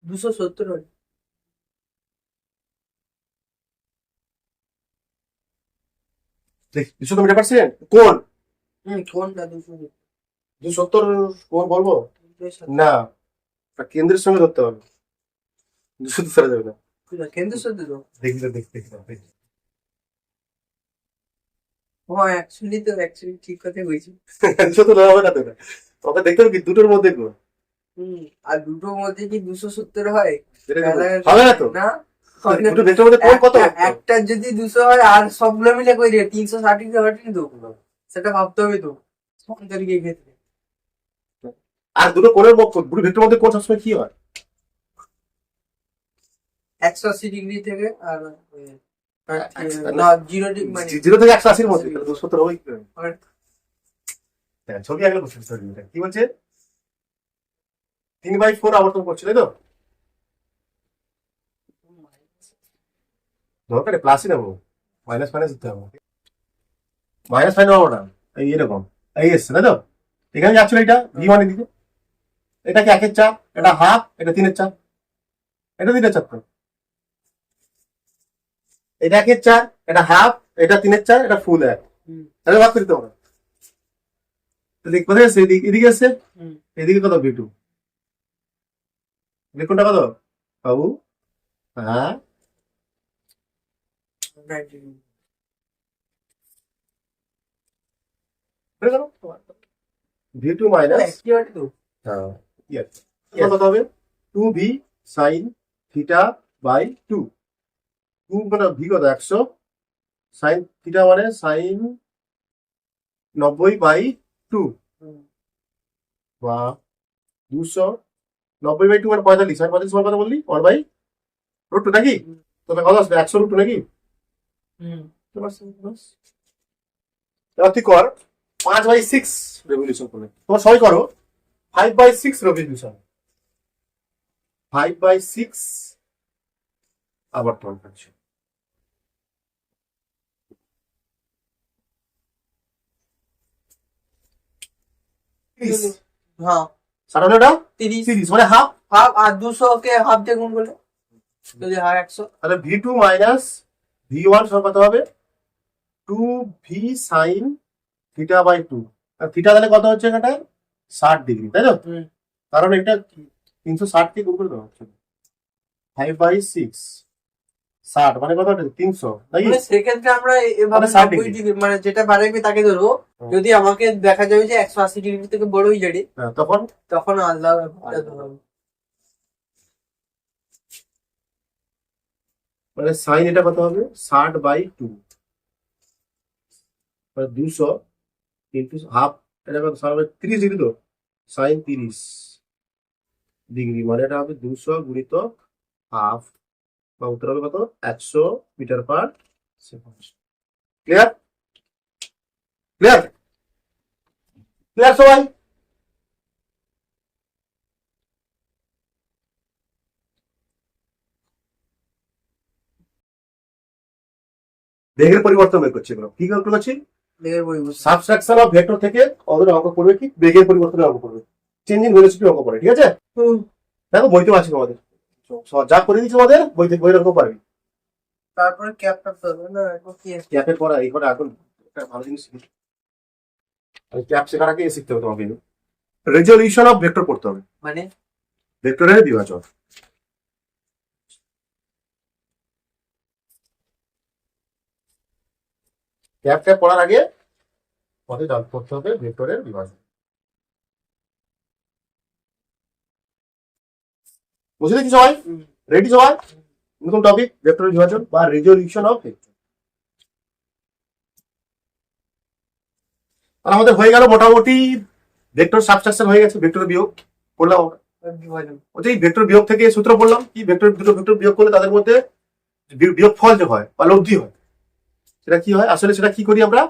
270 হয়। দেখ 200 মিটার পার সেকেন্ড কোণ, কোনটা 270? 270 কোণ বলবো না, কেন্দ্রের সঙ্গে ধরতে হবে, 200 ধরা যাবে না। কেন্দ্রের সাথে তো দেখি তো, দেখি। অ্যাকচুয়ালি ঠিক কথা বলছি। 200 ধরা হবে না তো, তোকে দেখতে হবে কি দুটোর মধ্যে কোণ, আর দুটোর মধ্যে কি 270 হয়? হবে না তো, না, দুটো ভেক্টরের মধ্যে কোণ কত? একটা যদি 200 হয় আর সবগুলো মিলে কই রে 360 ডিগ্রি হয় কিন্তু, সেটা ভাবতে হবে তো সমান্তরিকের ক্ষেত্রে। আর দুটো কোণের দুটো ভেক্টরের মধ্যে কোণ সবসময় কি হয়? 180 ডিগ্রি থেকে আর না 0 ডিগ্রি, মানে 0 থেকে 180 এর মধ্যে, তাহলে 270 হবে কি? ছবি আগে বুঝতে হবে কি বলছে, 3/4 আবর্তন করছে, তাই তো? দরকার প্লাসই নেবো, মাইনাস মাইনাস দিতে হবে, মাইনাস ফাইন নেবো না, এই এরকম এই এসছে, তাই তো? এখানে যাচ্ছিল এটা V1 এর দিকে, এটা কি 1/4, এটা হাফ, এটা 3/4, এটা 3/4 তো, এটা 1/4, এটা হাফ, এটা 3/4, এটা ফুল 1, তাহলে ভাগ করতে হবে। তাহলে কোথায় এসছে? এদিকে এসছে, এদিকে কত? V2, কোনটা কত বাবু? হ্যাঁ, V2 মাইনাস কত হবে? 2V সাইন থিটা বাই 2, 2 মানে V কত? 100 সাইন থিটা মানে সাইন 90/2 বা 290/2 মানে 45, আর 45 কথা বললি 1/√2 নাকি? তাহলে কত আসবে 100√2 নাকি? এবার তুই কর 5/6 রেভলিউশন করবে, তোমার সবাই করো 5/6 রেভলিউশন, 5/6 আবার তোমার কাছে হ্যাঁ 30 30 মানে হাফ। হাফ, আর 200 কে হাফ দিয়ে গুণ করলে যদি হয় 100। তাহলে V2 মাইনাস V1 সমান কত হবে? 2V সাইন θ/2, আর থিটা তাহলে কত হচ্ছে এখানটা? 60 ডিগ্রি, তাই তো? কারণ এটা 360 কে গুণ করে দেওয়া হচ্ছে 5/6, 60 মানে কত হচ্ছে 300 নাকি? মানে সেক্ষেত্রে আমরা এভাবে মানে 60 90 ডিগ্রি মানে যেটা বাড়াইবে তাকে ধরবো। যদি আমাকে দেখা যাবে যে 180 ডিগ্রি থেকে বড় হয়ে যাবে, হ্যাঁ, তখন তখন আলাদা ব্যাপারটা ধরবো। মানে সাইন এটা কত হবে? 60/2 মানে 200 কিন্তু হাফ, এটা কত? 30 ডিগ্রি তো, সাইন 30 ডিগ্রি মানে এটা হবে 200 গুণিত হাফ, বা উত্তর হবে কত? 100 metre per second. Clear? Clear? Clear সবাই? বেগের পরিবর্তন বের করছি, এগুলো কি করতে পারছি? দেখে বলবো সাবট্রাকশন অফ ভেক্টর থেকে ওদের অঙ্ক করবে কি? বেগের পরিবর্তনের অঙ্ক করবে, চেঞ্জিং ভেলোসিটি অঙ্ক করে, ঠিক আছে? দেখো বইতেও আছে তোমাদের, যা করে দিচ্ছি তোমাদের বই থেকে, বইয়ের অঙ্ক পারবি। তারপরে ক্যাপটা ধরবে না, এখন কি ক্যাপের পড়া এই করে এখন একটা ভালো জিনিস শিখি, ক্যাপ শেখার আগে শিখতে হবে তোমাকে। রেজলিউশন অফ ভেক্টর পড়তে হবে, মানে ভেক্টরের বিভাজন। ক্যাপ ক্যাপ পড়ার আগে আমাদের জানতে করতে হবে ভেক্টরের বিভাজন। বুঝে দেখি সবাই? রেডি সবাই? নতুন টপিক ভেক্টরের বিভাজন বা রেজলিউশন অফ ভেক্টর। আর আমাদের হয়ে গেল মোটামুটি ভেক্টর সাবস্ট্রাকশন হয়ে গেছে, ভেক্টরের বিয়োগ পড়লাম আমরা। বিভাজন। ওই ভেক্টর বিয়োগ থেকে সূত্র পড়লাম কি, ভেক্টর দুটো ভেক্টর বিয়োগ করলে তাদের মধ্যে বিয়োগ ফল যে হয় বা লব্ধি হয়, সেটা কি হয়? আসলে সেটা কি করি আমরা?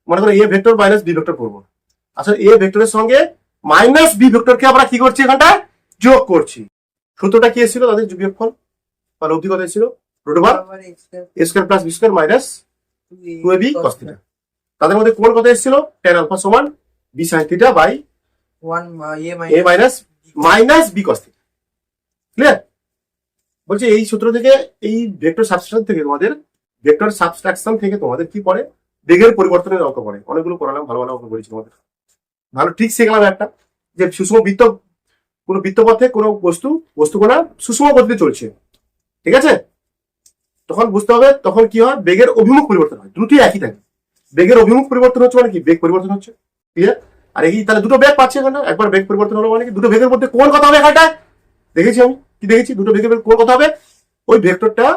মনে করো A vector minus B vector করবো, আসলে এ ভেক্টরের সঙ্গে মাইনাস বি ভেক্টরকে আমরা কি করছি এখানটা? যোগ করছি। সূত্রটা কি এসেছিল তাদের বিয়োগফল বা লব্ধি কত এসেছিল? √a² plus B square minus 2ab cos θ। তাদের মধ্যে কোন কথা এসেছিল? tan আলফা সমান b sin θ by 1 a minus b cos θ। Clear? বলছে এই সূত্র থেকে, এই ভেক্টর সাবস্ট্রাকশন থেকে তোমাদের, ভেক্টর সাবস্ট্রাকশন থেকে তোমাদের কি পড়ে? বেগের পরিবর্তনের অঙ্ক পড়ে। অনেকগুলো পড়ালাম, ভালো ভালো অঙ্ক করেছি তোমাদের, ভালো ঠিক শিখলাম একটা, যে সুষম বৃত্ত, কোন বৃত্তপথে কোন বস্তু কোনা সুষম গতিতে চলছে, ঠিক আছে? তখন বুঝতে হবে তখন কি হয়? বেগের অভিমুখ পরিবর্তন হয়, দুটোই একই থাকে। বেগের অভিমুখ পরিবর্তন হচ্ছে মানে কি? বেগ পরিবর্তন হচ্ছে। ক্লিয়ার? আর এই তাহলে দুটো বেগ পাচ্ছে এখানে, একবার বেগ পরিবর্তন হলো মানে কি? দুটো বেগের মধ্যে কোন কথা হবে এখানটায়? দেখেছি আমি কি দেখেছি? দুটো বেগের কোন কথা হবে? ওই ভেক্টরটা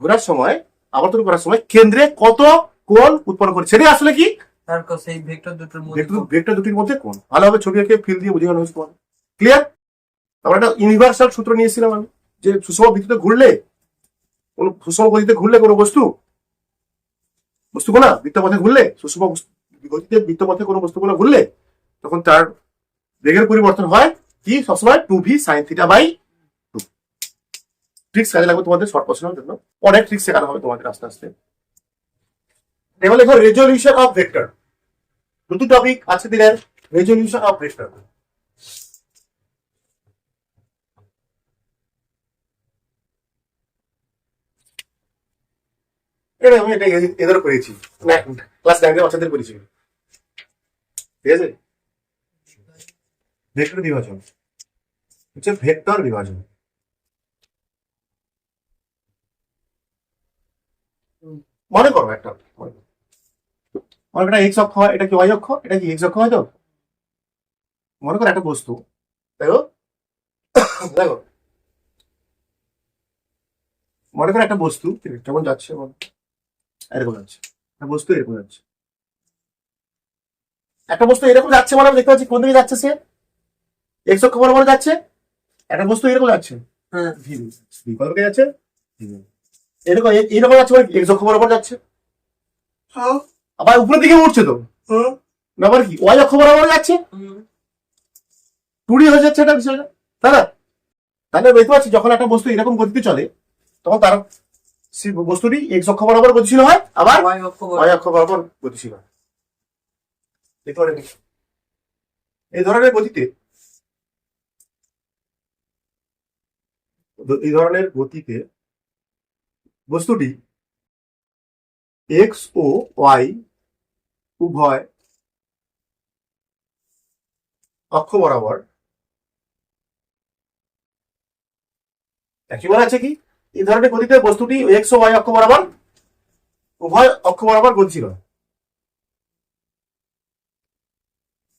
ঘোরার সময়, আবর্তন করার সময় কেন্দ্রে কত কোণ উৎপন্ন করে, সেটাই আসলে কি? তারপর সেই ভেক্টর দুটোর মধ্যে ভেক্টর দুটির মধ্যে কোণ। ভালোভাবে ছবি এঁকে ফিল দিয়ে বোঝানো হয়েছে তোমাদের। ক্লিয়ার? আমরা একটা ইউনিভার্সাল সূত্র নিয়েছিলাম আমি, যে সুষম বৃত্ততে ঘুরলে, কোন সুষম গতিতে ঘুরলে কোনো বস্তু কোনা বৃত্তপথে ঘুরলে, সুষম গতিতে বৃত্তপথে কোনো বস্তু কোনা ঘুরলে, তখন তার বেগের পরিবর্তন হয় কি? সবসময় 2v sin θ/2। ট্রিক্স কাজে লাগবে তোমাদের শর্ট কোশ্চেনের জন্য, অনেক ট্রিক্স শেখানো হবে তোমাদের আস্তে আস্তে। এবার লেখো রেজলিউশন অফ ভেক্টর। নতুন টপিক আজকে দিনের রেজলিউশন অফ ভেক্টর। এটা আমি এটা এদের করেছি, ক্লাস 9 এর বাচ্চাদের করেছি, ঠিক আছে? ভেক্টর বিভাজন হচ্ছে ভেক্টর বিভাজন। মনে করো একটা, মনে করো এক্স অক্ষ হয়, এটা কি ওয়াই অক্ষ? এটা কি এক্স অক্ষ হয় তো? মনে করো একটা বস্তু, দেখো দেখো, মনে করো একটা বস্তু কেমন যাচ্ছে এরকম যাচ্ছে, একটা বস্তু এরকম যাচ্ছে, একটা বস্তু এরকম যাচ্ছে মানে আমি দেখতে পাচ্ছি কোন দিকে যাচ্ছে, সে এক্স অক্ষ বরাবর যাচ্ছে, একটা বস্তু এরকম যাচ্ছে, হ্যাঁ ভি কত দিকে যাচ্ছে, এরকম এইরকম যাচ্ছে মানে এক্স অক্ষ বরাবর যাচ্ছে, আবার উপরের দিকে উঠছে তো, ব্যাপার কি ওয়াই অক্ষ বরাবর যাচ্ছে, টুডি হয়ে যাচ্ছে এটা বিষয়টা, তাই না? তাহলে দেখতে পাচ্ছি যখন একটা বস্তু এরকম গতিতে চলে তখন তার বস্তুটি এক্স অক্ষ বরাবর গতিশীল হয়, আবার ওয়াই অক্ষ ওয়াই অক্ষ বরাবর গতিশীল হয়। দেখতে পারেন এই ধরনের গতিতে, এই ধরনের গতিতে বস্তুটি এক্স ও ওয়াই উভয় অক্ষ বরাবর একই বলা আছে কি, এই ধরনের গতিতে বস্তুটি এক্স ও ওয়াই অক্ষ বরাবর উভয় অক্ষ বরাবর গতিশীল হয়।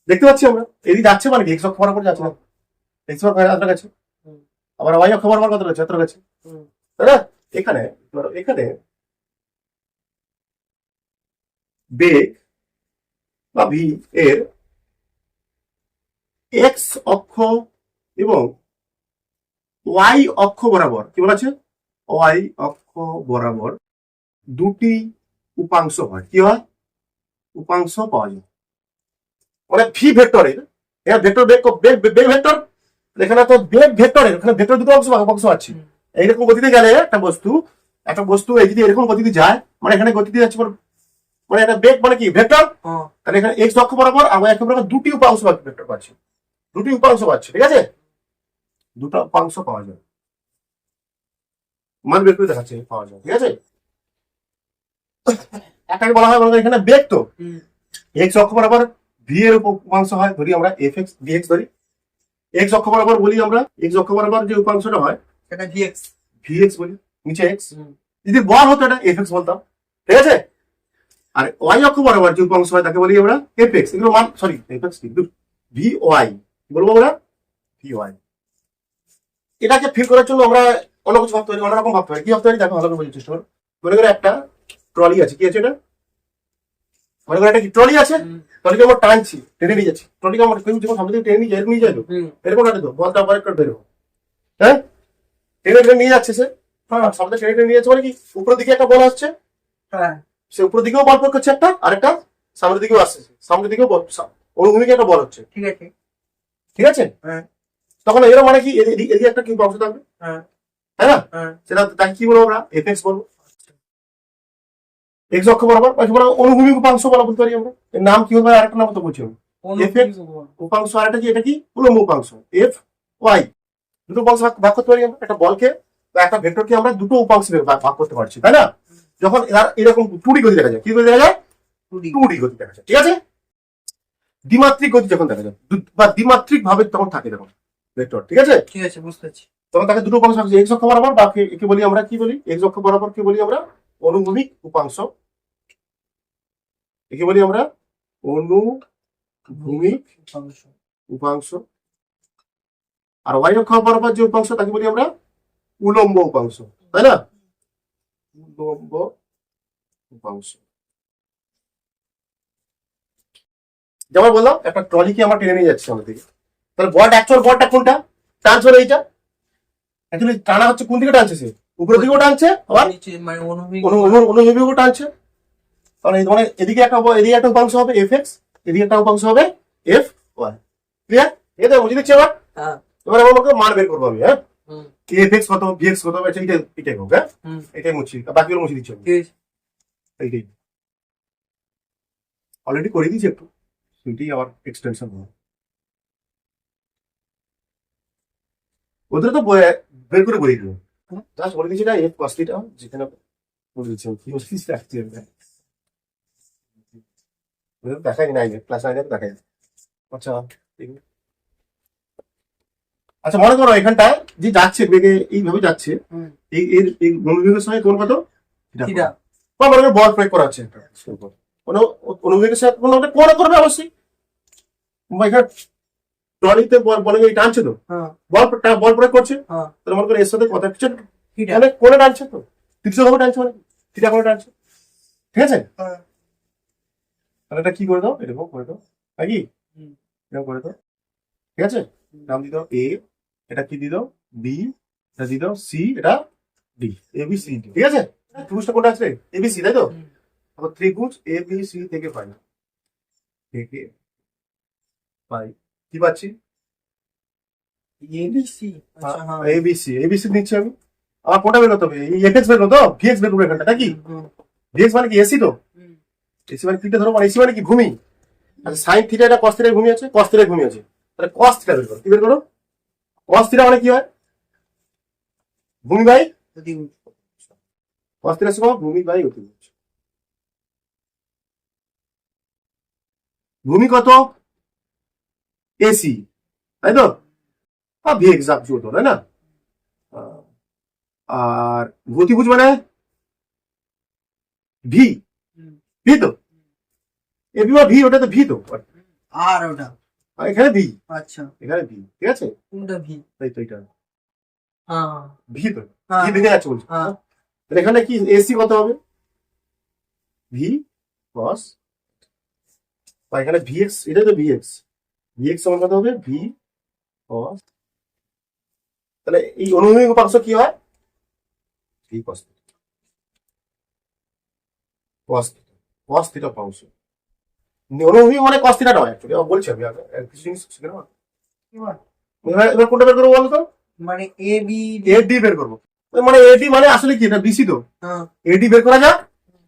দেখতে পাচ্ছি আমরা এদিকে যাচ্ছে মানে এক্স অক্ষ বরাবর যাচ্ছে না, এক্স আপনার কাছে, আবার ওয়াই অক্ষ বরাবর কত রয়েছে, এত রয়েছে, তাই না? এখানে এখানে বেগ বা ভি এর এক্স অক্ষ এবং ওয়াই অক্ষ বরাবর কি বলা আছে, ওয়াই অক্ষ বরাবর দুটি উপাংশ হয়, কি হয়, উপাংশ পাওয়া যায়, মানে ভি ভেক্টরের, এখানে ভেক্টর বেগ বেগ ভেক্টর, এখানে তো বেগ ভেক্টরের, ওখানে ভেক্টর দুটো অংশ আছে, এইরকম গতিতে গেলে একটা বস্তু এই যদি এরকম গতিতে যায় মানে এখানে গতিতে যাচ্ছে মানে একটা বেগ মানে কি ভেক্টর, তাহলে এখানে এক্স অক্ষ বরাবর আর ওয়াই অক্ষ বরাবর দুটি উপাংশ ভেক্টর পাচ্ছি, দুটি উপাংশ পাচ্ছি, ঠিক আছে, দুটো উপাংশ পাওয়া যায়, মান বের করে দেখাচ্ছে পাওয়া যায়, ঠিক আছে। একটাকে বলা হয় এখানে বেগ তো এক্স অক্ষ বরাবর ভি এর উপাংশ হয়, ধরি আমরা এফ এক্স ভি এক্স ধরি, এক্স অক্ষ বরাবর বলি আমরা, এক্স অক্ষ বরাবর যে উপাংশটা হয় সেটা ভি এক্স বলি, নিচে এক্স, যদি বল হতো এটা এফ এক্স বলতাম, ঠিক আছে। আর ওয়াই অক্ষ বরাবর যে উপাংশ হয় তাকে বলি আমরা এফ এক্স, এগুলো মান সরি এফ এক্স কিন্তু ভি ওয়াই বলবো আমরা ভি ওয়াই। এটাকে ফিল করার জন্য আমরা অন্য কিছু ভাবতে পারি, অন্যরকম ভাবতে পারি, কি ভাবতে পারি দেখো ভালো করে বোঝার চেষ্টা করো। মনে করো একটা ট্রলি আছে, কি আছে এটা, মনে করো একটা কি ট্রলি আছে, ট্রলিকে আমরা টানছি, টেনে নিয়ে যাচ্ছি, ট্রলিকে আমরা কেউ যখন সামনে থেকে টেনে নিয়ে যায়, এরকম নিয়ে যায় তো, এরকম না তো, বলটা অপারেট করে বেরো, হ্যাঁ টেনে টেনে নিয়ে যাচ্ছে সে, হ্যাঁ সামনে টেনে টেনে নিয়ে যাচ্ছে মানে কি উপরের দিকে একটা বল আসছে, হ্যাঁ সে উপরের দিকেও বল প্রয়োগ করছে একটা, আরেকটা সামনের দিকেও আসছে, সামনের দিকেও অনুভূমিকে একটা বল হচ্ছে, ঠিক আছে, ঠিক আছে, হ্যাঁ তখন এর মানে কি এদিকে একটা কি অংশ থাকবে, হ্যাঁ তাই না, হ্যাঁ সেটা তাকে কি বলবো আমরা এফ এক্স বলবো, এক্স অক্ষ বরাবর অনুভূমিক উপাংশ বলা বলতে পারি আমরা, এর নাম কি হবে আরেকটা নাম তো বলছি আমি, এফ এক্স উপাংশ, আর একটা কি এটা কি উলম্ব উপাংশ এফ ওয়াই, দুটো উপাংশ ভাগ করতে পারি আমরা, একটা বলকে বা একটা ভেক্টরকে আমরা দুটো উপাংশে ভাগ করতে পারছি, তাই না, যখন এরকম টুডি গতি দেখা যায়, কি গতি দেখা যায়, টুডি গতি দেখা যায়, ঠিক আছে। দ্বিমাত্রিক গতি যখন দেখা যায় বা দ্বিমাত্রিক ভাবে তখন থাকে তখন ভেক্টর, ঠিক আছে, ঠিক আছে বুঝতে পারছি, তখন তাকে দুটো উপাংশ আছে, এক্স অক্ষ বরাবর বা একে বলি আমরা কি বলি, এক্স অক্ষ বরাবর কি বলি আমরা অনুভূমিক উপাংশ, একে বলি আমরা অনুভূমিক উপাংশ, আর ওয়াই অক্ষ বরাবর যে উপাংশ তাকে বলি আমরা উলম্ব উপাংশ, তাই না, উলম্ব উপাংশ। যেমন বললাম একটা ট্রলিকে আমরা টেনে নিয়ে যাচ্ছি আমাদের দিকে, তাহলে অ্যাকচুয়াল বলটা কোনটা, টানছে হলো এইটা, অ্যাকচুয়ালি টানা হচ্ছে কোন দিকে টানছে, সে উপরের দিকেও টানছে আবার মানে অনুভূমিকও টানছে, কারণ এই মানে এদিকে একটা উপাংশ হবে এফ এক্স, এদিকে একটা উপাংশ হবে এফ ওয়াই, ক্লিয়ার, ঠিক আছে, বুঝে দিচ্ছি এবার, এবার আমাকে মান বের করবো আমি, হ্যাঁ এফ এক্স কত ভি এক্স কত হবে, এটাই হোক, হ্যাঁ এটাই মুছি, বাকিগুলো মুছে দিচ্ছি আমি, এইটাই অলরেডি করে দিয়েছি একটু, সেটাই আবার এক্সটেনশন হবে, ওদের তো বের করে বলে দিল, জাস্ট বলে দিচ্ছি না এফ কস্টিটা যেখানে বলে দিচ্ছি কি বলছিস রাখছি দেখাই নাই ক্লাস 9 দেখাই, আচ্ছা আচ্ছা মনে করো এখানটায় যে যাচ্ছে বেগে এইভাবে যাচ্ছে, এই অনুভূমিকের সঙ্গে কোন কত থিটা, বা মনে করো বল প্রয়োগ করা হচ্ছে একটা কোনো অনুভূমিকের সাথে কোনো একটা কোণ করবে অবশ্যই, এখানে ট্রলিতে বলে টানছে তো, বল প্রয়োগ করছে, তাহলে মনে করো এর সাথে কত কিছু মানে কোণে টানছে তো, 300 ভাবে টানছে মানে থিটা কোণে টানছে, ঠিক আছে? হ্যাঁ। তাহলে এটা কি করে দাও, এরকম করে দাও নাকি হুম। এরকম করে দাও, ঠিক আছে? নাম দিয়ে দাও এ, এটা কি দিয়ে দাও বি, এটা দিয়ে দাও সি, এটা D, A B C D, ঠিক আছে? ত্রিভুজটা কোনটা আছে? এ বি সি, তাই তো? হুম। আবার ত্রিভুজ এ বি সি থেকে পাই কি পাচ্ছি? এবিসি, আচ্ছা হ্যাঁ। এবিসি, এবিসি নিচ্ছি আমি। আমার কোনটা বের করতে হবে? এই এফএক্স বের করতে, ভিএক্স বের করবো এখানটা নাকি? হুম। ভিএক্স মানে কি এসি তো? হুম। এসি মানে থিটা ধরো, মানে এসি মানে কি ভূমি। আচ্ছা সাইন থিটা, এটা কস থিটার ভূমি আছে, কস থিটার ভূমি আছে, তাহলে কস থিটা বের করো। কি বের করো? কস থিটা মানে কি হয়? ভূমি বাই অতিভুজ। কস থিটা সমান ভূমি বাই অতিভুজ। ভূমি কত? এসি, তাই তো? ভিএক্স যা জুতো, তাই না? আর অতিভুজ মানে ভি, হুম। ভি তো? এবি বা ভি, ওটা তো ভি তো, আর ওটা আর এখানে ভি, আচ্ছা এখানে ভি, ঠিক আছে? কোনটা ভি? তাই তো, এটা হ্যাঁ ভি তো, হ্যাঁ ভি ভেঙে যাচ্ছে বলছি। হ্যাঁ। তাহলে এখানে কি এসি কত হবে? ভি কস, বা এখানে ভিএক্স, এটা তো ভিএক্স, ভিএক্স সমান কত হবে? ভি কস। তাহলে এই অনুভূমিক উপাংশ কি হয়? ভি কস, কস কস থিটা উপাংশ। অনুভূমিক মানে কস থিটা নয়, অ্যাকচুয়ালি বলছি আমি আগে কিছু জিনিস শিখে নাও। এবার কোনটা বের করবো বলো তো? মানে এ বি এ ডি বের করবো। মানে এডি মানে আসলে কি, এটা বিসি তো? হ্যাঁ এডি বের করা যাক,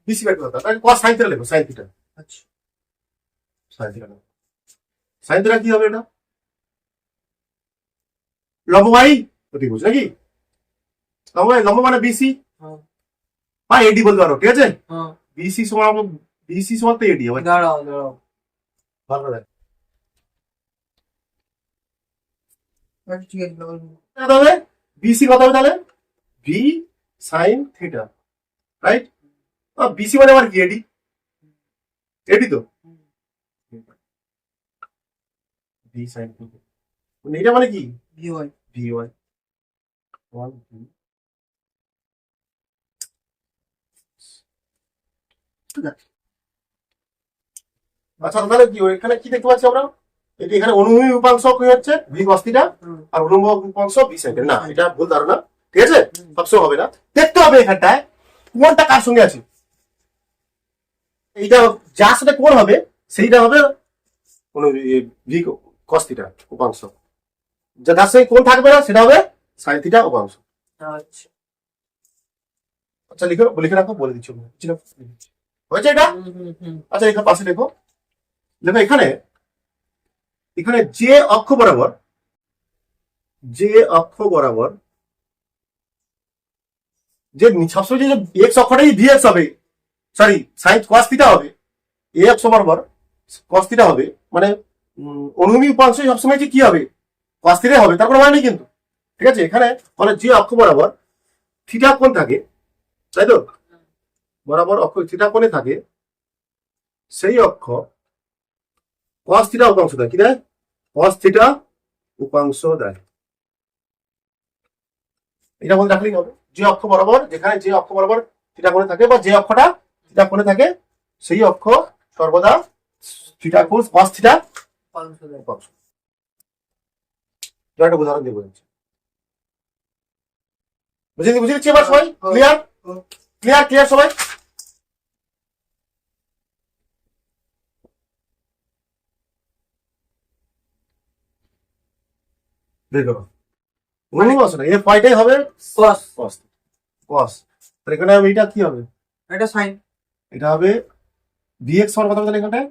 বিসি বের করা যাক, তাহলে কস সাইন থিটা লেখো, সাইন থিটা, আচ্ছা সাইন থিটা লেখো। সাইন থিটা কি হবে? এটা লম্ববাই অতিভুজ নাকি? লম্ব মানে বিসি হ্যাঁ বা এডি বলতে পারো, ঠিক আছে? হ্যাঁ। বিসি সমান, বিসি সমান তো এডি হবে। দাঁড়াও দাঁড়াও, ভালো করে দেখ। আচ্ছা, ঠিক আছে দাঁড়াও। কত হবে? বিসি কত হবে তাহলে? V sine theta, right? BC মানে আমার কি? এডি, এডি তো? ভি সাইন থিটা, এটা মানে কি? V Y. V Y one V. আচ্ছা তাহলে কি এখানে কি দেখতে পাচ্ছি আমরা? এটি এখানে অনুভূমিক উপাংশ কি হচ্ছে? ভি কস থিটা, হুম। আর অনুভব উপাংশ ভি সাইন থিটা। না, এটা ভুল ধারণা, ঠিক আছে? সবসময় হবে না, দেখতে হবে এখানটায় কোনটা কার সঙ্গে আছে। এইটা যার সাথে কোন হবে সেইটা হবে ভি কস থিটা উপাংশ, যার সঙ্গে কোন থাকবে না সেটা হবে সাইন থিটা উপাংশ। আচ্ছা আচ্ছা লিখো, লিখে রাখো, বলে দিচ্ছি হয়েছে এটা। হুম হুম হুম। আচ্ছা এখানে পাশে দেখো, দেখো এখানে, এখানে যে অক্ষ বরাবর, যে অক্ষ বরাবর যে সবসময় যে এক্স অক্ষটাই ভিএক্স হবে, সরি সাইন কস থিটা হবে, এ অক্ষ বরাবর কস থিটা হবে, মানে অনুভূমিক উপাংশ সবসময় যে কি হবে? কস থিটা হবে, তার কোনো মানে নেই কিন্তু, ঠিক আছে? এখানে মানে যে অক্ষ বরাবর থিটা কোণ থাকে, তাই তো? বরাবর অক্ষ থিটা কোণে থাকে, সেই অক্ষ কস থিটা উপাংশ দেয়। কি দেয়? কস থিটা উপাংশ দেয়। এটা বলে রাখলেই হবে, যে অক্ষ বরাবর, যেখানে যে অক্ষ বরাবর থিটা কোণে থাকে, বা যে অক্ষটা থিটা কোণে থাকে, সেই অক্ষ সর্বদা থিটা কোণ কস থিটা উপাংশ। একটা উদাহরণ দিয়ে বোঝাচ্ছি, বুঝে দিচ্ছি এবার সবাই ক্লিয়ার? ক্লিয়ার ক্লিয়ার সবাই? বের করো। অনুভূমিক অংশ না, এর পয়টাই হবে কস। কস, কস। তাহলে এখানে এটা কি হবে? এটা সাইন। এটা হবে ভিএক্স সমান কত হবে এখানটায়?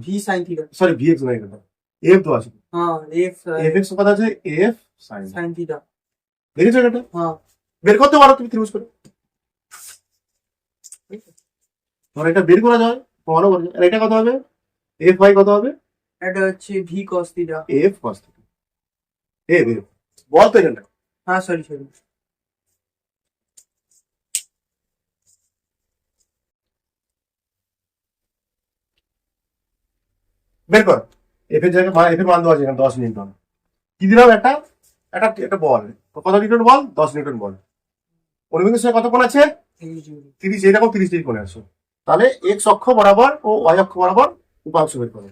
V sine theta. Sorry VX না, এখানে এফ তো আছে, হ্যাঁ এফ এফ এক্স কত আছে? F sine, sine theta. দেখেছো এটা? হ্যাঁ বের করতে পারো তুমি ত্রিভুজ করে, তোমার এটা বের করা যায়, প্রমাণও করা যায়। আর এটা কত হবে? এফ ওয়াই কত হবে? এটা হচ্ছে V cos theta. F cos theta. F F বল তো এখানটা। হ্যাঁ সরি সরি। বের কর। এফ এর জায়গায় এফ এর মান দেওয়া আছে এখানে 10 নিউটন। কি দিলাম? একটা একটা একটা বল, কত নিউটন বল? 10 নিউটন বল। অনুভূমিক সঙ্গে কত কোণ আছে? 30 এরকম 30 ডিগ্রি কোণে আছে। তাহলে এক্স অক্ষ বরাবর ও ওয়াই অক্ষ বরাবর উপাংশ বের করো।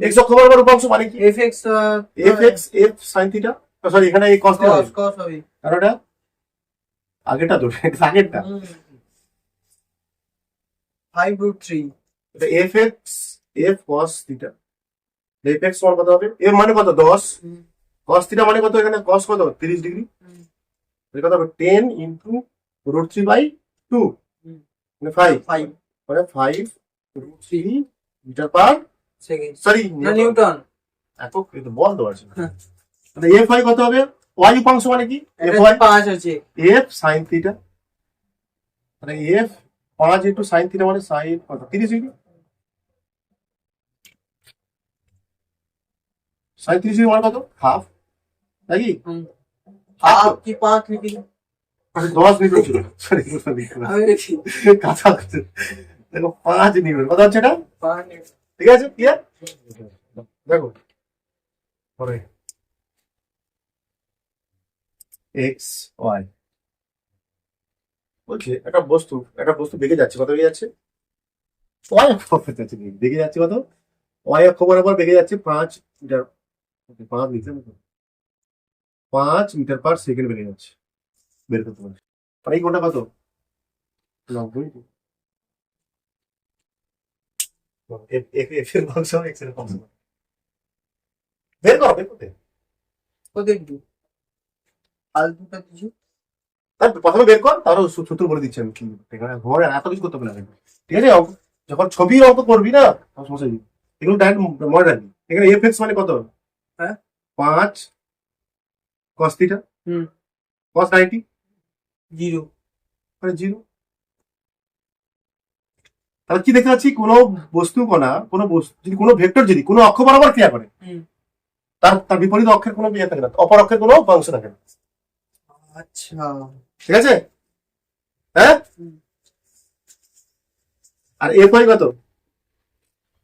এক্স অক্ষ বরাবর উপাংশ মানে কি? FX F sin theta, sorry এখানে এই cos থিটা হবে। cos হবে। আর ওটা আগেরটা তো, এটা আগেরটা। 5√3 এটা f cos থিটা। f(x) সমান কত হবে? f মানে কত? 10। cos থিটা মানে কত? এখানে cos কত? 30 ডিগ্রি। এটা কত হবে? 10 ইনটু √3/2 মানে 5 মানে 5√3 মিটার পার সেকেন্ড, সরি না নিউটন। এত কিন্তু বল দেওয়া আছে। তাহলে f(y) কত হবে? y উপাংশ মানে কি? এটা fy 5 আছে। f sin theta. তাহলে f 5 ইনটু sin থিটা মানে sin কত? 30 ডিগ্রি। sin 30 ডিগ্রি মানে কত? হাফ নাকি? হাফ কি 5 লিখি? 10 নিউটন ছিল। সরি আমি লিখি কাঁচা আছে। দেখো 5 নিউটন কত হচ্ছে এটা? 5 নিউটন। ঠিক আছে, ক্লিয়ার? দেখো পরে এক্স ওয়াই বলছে একটা বস্তু বেগে যাচ্ছে, কত বেগে যাচ্ছে? ওয়াই অক্ষ বরাবর যাচ্ছে, বেগে যাচ্ছে কত? ওয়াই অক্ষ বরাবর বেগে যাচ্ছে 5 metre, 5 metre 5 metre per second বেগে যাচ্ছে। বের করতে পারছি। আর এই কোণটা কত? 90। এফ এর ফাংশন এক্স এর ফাংশন বের করতে। ওদের দু আলটুটা কিছু তার প্রথমে বের কর, তারও সূত্র বলে দিচ্ছি আমি কি। এখানে ঘরে এত কিছু করতে হবে না, ঠিক আছে? যখন ছবির অঙ্ক করবি না সমস্যা নেই, এগুলো ডাইরেক্ট মনে রাখবি। এখানে এফ(x) মানে কত? হ্যাঁ 5 cos থিটা cos 90 0 মানে 0। তাহলে কি দেখতে পাচ্ছি? কোনো বস্তু কণা, কোনো বস্তু যদি কোনো ভেক্টর যদি কোনো অক্ষ বরাবর ক্রিয়া করে, তার বিপরীত অক্ষের কোনো ইয়ে থাকে না, অপর অক্ষের কোনো অংশ থাকে না। আচ্ছা ঠিক আছে? হ্যাঁ। আর এফ হয় কত?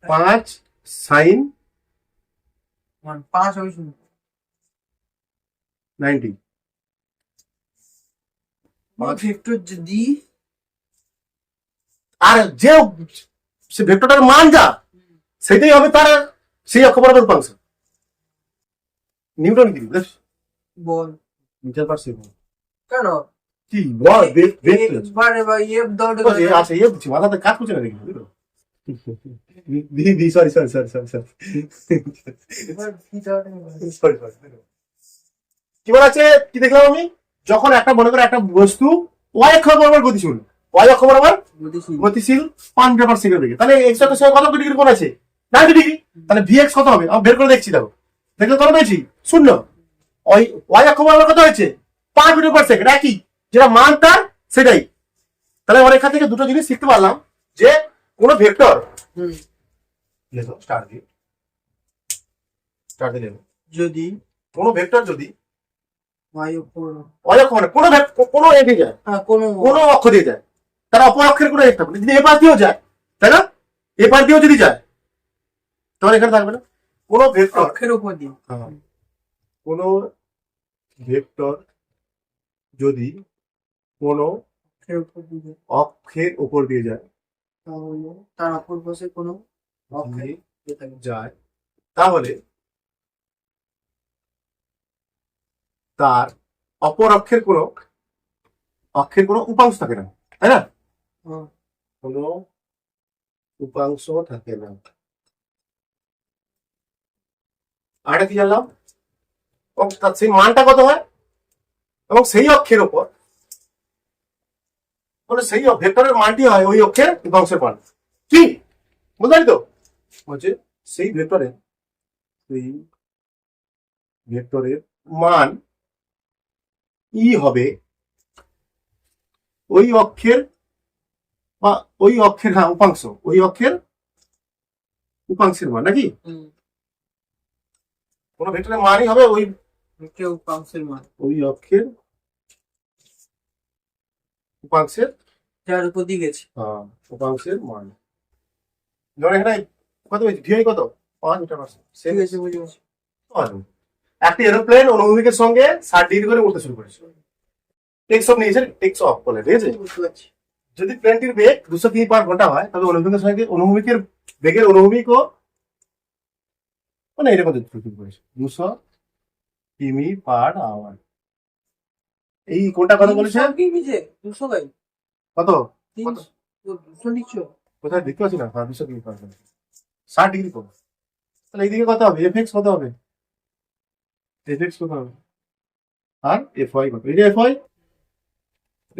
5 sin 5 হবে শুনুন 90। ভেক্টর যদি আর যে সে ভেক্টরটার মান যা সেটাই হবে তার সেই অক্ষ বরাবর উপাংশ। নিউটন কি বল মিটার পার সেকেন্ড কেন কি বল একবারে বা এফ দাও আচ্ছা ইয়ে বুঝছি, মাথাতে কাজ করছে না দেখি, বুঝলো? সরি কি বলা আছে? কি দেখলাম আমি? যখন একটা মনে করে একটা বস্তু ওয়াই অক্ষ বরাবর গতিশীল, ওয়াই অক্ষ বরাবর গতিশীল 5 মিটার পার সেকেন্ড বেগে, তাহলে এক্স অক্ষের সঙ্গে কত ডিগ্রি কোণ আছে? 90 ডিগ্রি। তাহলে ভিএক্স কত হবে? আমি বের করে দেখছি, দেখো দেখলে কত পেয়েছি? 0। ওয়াই অক্ষ বরাবর কত হয়েছে? 5 মিটার পার সেকেন্ড, একই যেটা মান তার সেটাই। তাহলে আমরা এখান থেকে দুটো জিনিস শিখতে পারলাম যে কোনো ভেক্টর স্টার দিয়ে যদি কোনো ভেক্টর যদি y উপর ওয়াই অক্ষ মানে কোনো এগিয়ে যায়, কোনো অক্ষ দিয়ে যায়, তার অপর অক্ষের কোনো এক থাকবে। যদি এপার দিয়েও যায়, তাই না? এপার দিয়েও যদি যায় তাহলে এখানে থাকবে না। কোনো ভেক্টর অক্ষের উপর দিয়ে কোনো ভেক্টর যদি কোনো অক্ষের উপর দিয়ে যায়, তাহলে তার অপর পাশে কোনো অক্ষের যায়, তাহলে তার অপর অক্ষের কোনো উপাংশ থাকে না, তাই না? কোনো উপাংশ থাকে না। আর কি জানলাম? এবং তার সেই মানটা কত হয়, এবং সেই অক্ষের উপর মানে সেই ভেক্টরের মানটি হয় ওই অক্ষের উপাংশের মান। কি বুঝতে পারি তো? বলছে সেই ভেক্টরের মান ই হবে ওই অক্ষের বা ওই অক্ষের উপাংশ, ওই অক্ষের উপাংশের মান, নাকি? কোন ভেক্টরের মানই হবে ওই উপাংশের মান, ওই অক্ষের উপাংশের যার উপর দিয়ে গেছে উপাংশের মান। ধর এখানে কত হয়েছে? ভিআই কত? 5 মিটার পার সেকেন্ড। ঠিক আছে, বুঝে গেছি। একটা এরোপ্লেন অনুভূমিকের সঙ্গে 60 ডিগ্রি করে উঠতে শুরু করেছে, টেক্স অফ নিয়েছে, টেক্স অফ বলে, ঠিক আছে? বুঝতে পারছি। যদি প্লেনটির বেগ 200 কিমি পার ঘন্টা হয়, তবে অনুভূমিকের বেগের অনুভূমিক ও মানে এরকম 200 কিমি পার আওয়ার। এই কোনটা কথা বলেছে? 300 কি বিজে 200 গাই কত? 300 200 নিচ্ছো? কোথায় দেখতে পাচ্ছি না? 200 কিমি পার ঘন্টা, 60 ডিগ্রি কম। তাহলে এইদিকে কত হবে? এফএক্স কত হবে? এফএক্স কত হবে? আর এফওয়াই কত? এই যে এফওয়াই,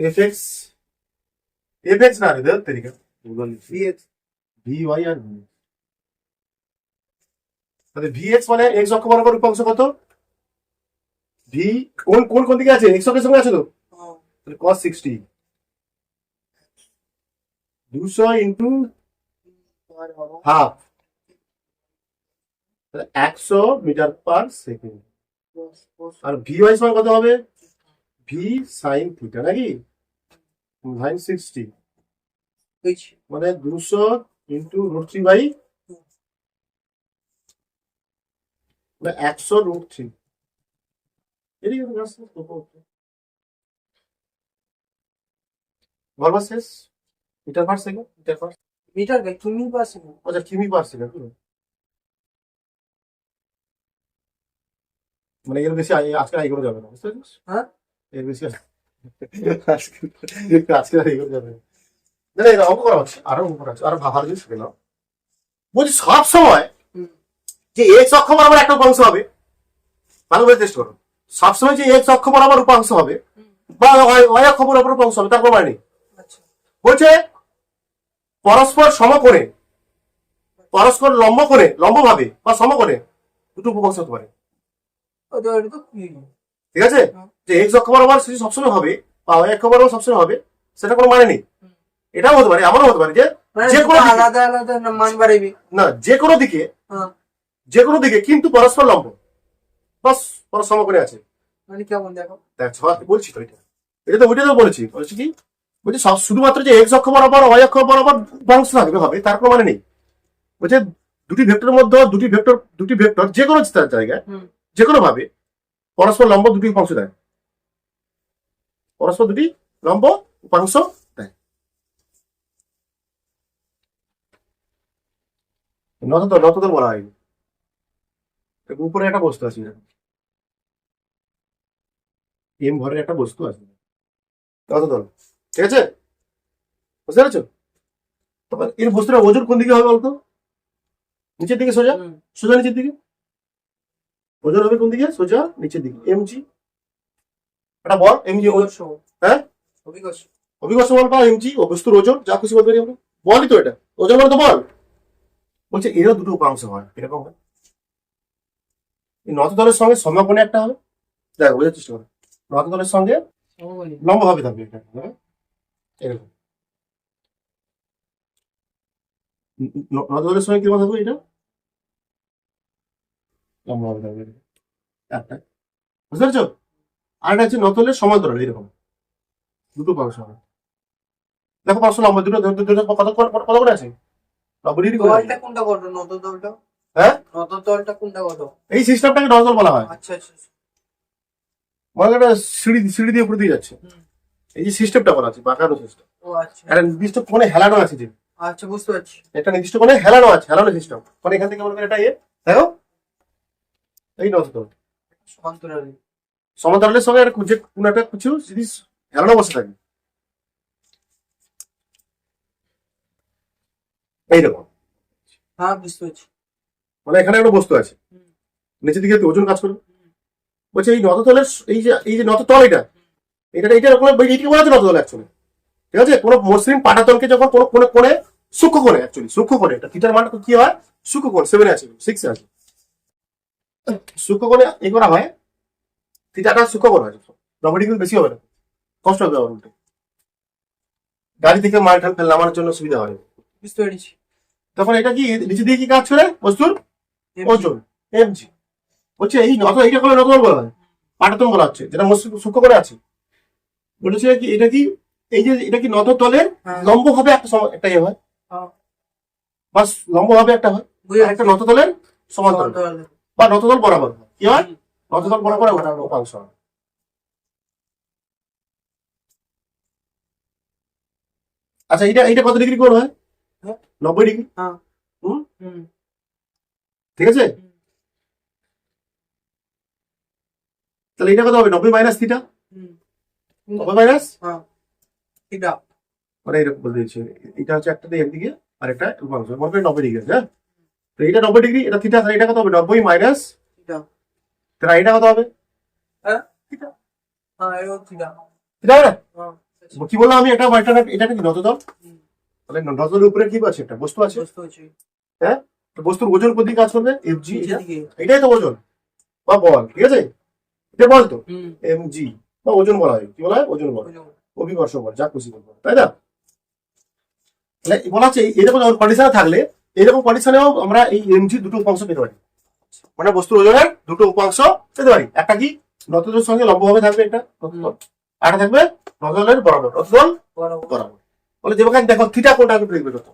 এফএক্স, এফএক্স না রে, দেখ তরিকা গুগল ভিএক্স ভিওয়াই আর ভি। তাহলে ভিএক্স মানে এক্স অক্ষ বরাবর উপাংশ কত? ভি কোন কোন কোন দিকে আছে? এক্স অক্ষের সঙ্গে আছে তো, তাহলে cos 60, 200 into half, 100 metre per second. আর ভিওয়াই সমান কত হবে? ভি সাইন থিটা, নাকি? সাইন 60 মানে 200 ইন্টু √3 বাই 100 √3। এদিকে গল্প শেষ। Metre per second, metre per, metre গাই কিমি পার সেকেন্ড। আচ্ছা কিমি পার সেকেন্ড। মানে এর বেশি আজকে আই করে যাবে না, বুঝতে পারছিস? হ্যাঁ এর বেশি আজকে আই করে যাবে না। না এটা অঙ্ক করা হচ্ছে, আরো অঙ্ক করা হচ্ছে, আরো ভালো জিনিস শিখে নাও। বলছি সব সময় যে এক্স অক্ষ বরাবর একটা উপাংশ হবে, ভালো করে চেষ্টা করো। সবসময় যে এক্স অক্ষ বরাবর উপাংশ হবে বা ওয়াই অক্ষ বরাবর উপাংশ হবে, তার কোনো মানে নেই। আচ্ছা বলছে পরস্পর সমকোণে, পরস্পর লম্ব করে, লম্বভাবে বা সমকোণে দুটো উপাংশ হতে পারে, ওটা তো কি ঠিক আছে? যে এক্স অক্ষ বরাবর সেটি সবসময় হবে বা ওয়াই অক্ষ বরাবর সবসময় হবে, সেটা কোনো মানে নেই। এটাও হতে পারে, এমনও হতে পারে যে যে কোনো দিকে, আলাদা আলাদা মান বাড়াইবে না যে কোনো দিকে, হ্যাঁ যে কোনো দিকে কিন্তু পরস্পর লম্ব বাস পরস্পর সমকোণে আছে। মানে কেমন দেখো দেখ বলছি তো, এটা তো ওইটা তো বলেছি কি বলছি সব শুধুমাত্র যে এক্স অক্ষ বরাবর ওয়াই অক্ষ বরাবর উপাংশ থাকবে হবে তার কোনো মানে নেই। বলছে দুটি ভেক্টরের মধ্যে দুটি ভেক্টর যে কোনো জায়গায় যে কোনো ভাবে পরস্পর লম্ব দুটি উপাংশ দেয়, পরস্পর দুটি লম্ব উপাংশ দেয়। নতদল বলা হয়নি, উপরে একটা বস্তু আছে, এম ভরের একটা বস্তু আছে, নতদল, ঠিক আছে? বুঝতে পেরেছো? তবে এর বস্তুটার ওজন কোন দিকে হবে বলতো? নিচের দিকে, সোজা সোজা নিচের দিকে। ওজন হবে কোন দিকে? সোজা নিচের দিকে। এমজি এটা বল, এমজি হ্যাঁ অভিকর্ষ বল বা এমজি ও বস্তুর ওজন, যা খুশি বলতে পারি আমরা, বলই তো এটা, ওজন মানে তো বল। বলছে এরও দুটো উপাংশ হয়, এরকম হয়। এই নতদলের সঙ্গে সমকোণে একটা হবে, দেখো বোঝার চেষ্টা করো, নতদলের সঙ্গে লম্ব ভাবে থাকবে এটা, এরকম। নতদলের সঙ্গে কিরকম থাকবে এটা? লম্ব ভাবে থাকবে একটা, বুঝতে পারছো? আর এটা হচ্ছে নতলের সমান্তরাল, এরকম দুটো উপাংশ হবে। দেখো পাঁচশো লম্বা দুটো দুটো কত কত করে আছে? দলটা কোনটা কত নতুন দলটা? হ্যাঁ নতুন দলটা কোনটা কত? এই সিস্টেমটাকে নতদল বলা হয়। আচ্ছা আচ্ছা মনে কর সিঁড়ি সিঁড়ি দিয়ে উপরে দিয়ে যাচ্ছে, এই যে সিস্টেমটা বলা আছে বাঁকানো সিস্টেম, ও আচ্ছা একটা নির্দিষ্ট কোণে হেলানো আছে, যে আচ্ছা বুঝতে পারছি। একটা নির্দিষ্ট কোণে হেলানো আছে, হেলানো সিস্টেম। মানে এখান থেকে মনে করেন এটা দেখো এই নতদল সমান্তরাল সমান্তরালের সঙ্গে একটা যে কোনো একটা কিছু জিনিস হেলানো বসে থাকে এইরকম। হ্যাঁ বুঝতে পারছি। মানে এখানে একটা বস্তু আছে, নিচের দিকে ওজন কাজ করবে। বলছে এই নততলের এই যে নততল এটা এরকম এইটিকে বলা হচ্ছে নততল অ্যাকচুয়ালি, ঠিক আছে? কোনো মসৃণ পাটাতলকে যখন কোনো কোণে সূক্ষ্ম কোণে, অ্যাকচুয়ালি সূক্ষ্ম কোণে, এটা থিটার মান কি হয়? সূক্ষ্ম কোণ 7 আছে, 6 আছে, সূক্ষ্ম কোণে এ করা হয়, থিটাটা সূক্ষ্ম কোণ হয়, প্রপার্টি কিন্তু বেশি হবে না, কষ্ট হবে আবার উল্টে, গাড়ি থেকে মাল ঠাল নামানোর জন্য সুবিধা হয়। বুঝতে পেরেছি। তখন এটা কি নিচে দিয়ে কি কাজ করে? বস্তুর ওজন এমজি। বলছে এই এইটা কোনো নতদল বলা হয়, পাটাতন বলা হচ্ছে, যেটা সূক্ষ্ম করে আছে। বলেছে কি এটা কি এই যে এটা কি নততলের লম্ব ভাবে একটা ইয়ে হয়, বাস লম্ব ভাবে একটা হয়, একটা নততলের সমান্তরাল বা নতদল বরাবর কি হয়? নতদল বরাবর ওটা উপাংশ হয়। আচ্ছা এটা কত ডিগ্রি কোণ হয়? হ্যাঁ। 90 ডিগ্রি। হ্যাঁ। হুম হুম। ঠিক আছে, তাহলে এটা কত হবে? 90 মাইনাস থিটা। হুম। 90 মাইনাস হ্যাঁ থিটা। মানে এরকম বলতে দিচ্ছি, এটা হচ্ছে একটা একদিকে আর একটা উপাংশ, মনে করি 90 ডিগ্রি আছে। হ্যাঁ, তো এটা 90 ডিগ্রি, এটা থিটা, তাহলে এটা কত হবে? 90 মাইনাস থিটা। তাহলে এটা কত হবে? হ্যাঁ থিটা। হ্যাঁ এও থিটা। থিটা হবে না? হ্যাঁ কি বললাম আমি? এটা কি নততল? হুম। তাহলে নততলের উপরে কি আছে? একটা বস্তু আছে। বুঝতে পারছি। হ্যাঁ, তো বস্তুর ওজন কোন দিকে কাজ করবে? mg। নিচের দিকে। এটাই তো ওজন বা বল, ঠিক আছে? এটা বল তো, হুম। mg বা ওজন বলা হয়। কি বলা হয়? ওজন বল, অভিকর্ষ বল, যা খুশি বলবো, তাই না? তাহলে বলা হচ্ছে এরকম কন্ডিশনে থাকলে, এরকম কন্ডিশনেও আমরা এই mg দুটো উপাংশ পেতে পারি, মানে বস্তুর ওজনের দুটো উপাংশ পেতে পারি। একটা কি নতদলের সঙ্গে লম্বভাবে থাকবে, এটা নতদল, আর থাকবে নতদলের বরাবর, নতদল বরাবর। বলে যে দেখো থিটা কোনটা একটু দেখবে কত।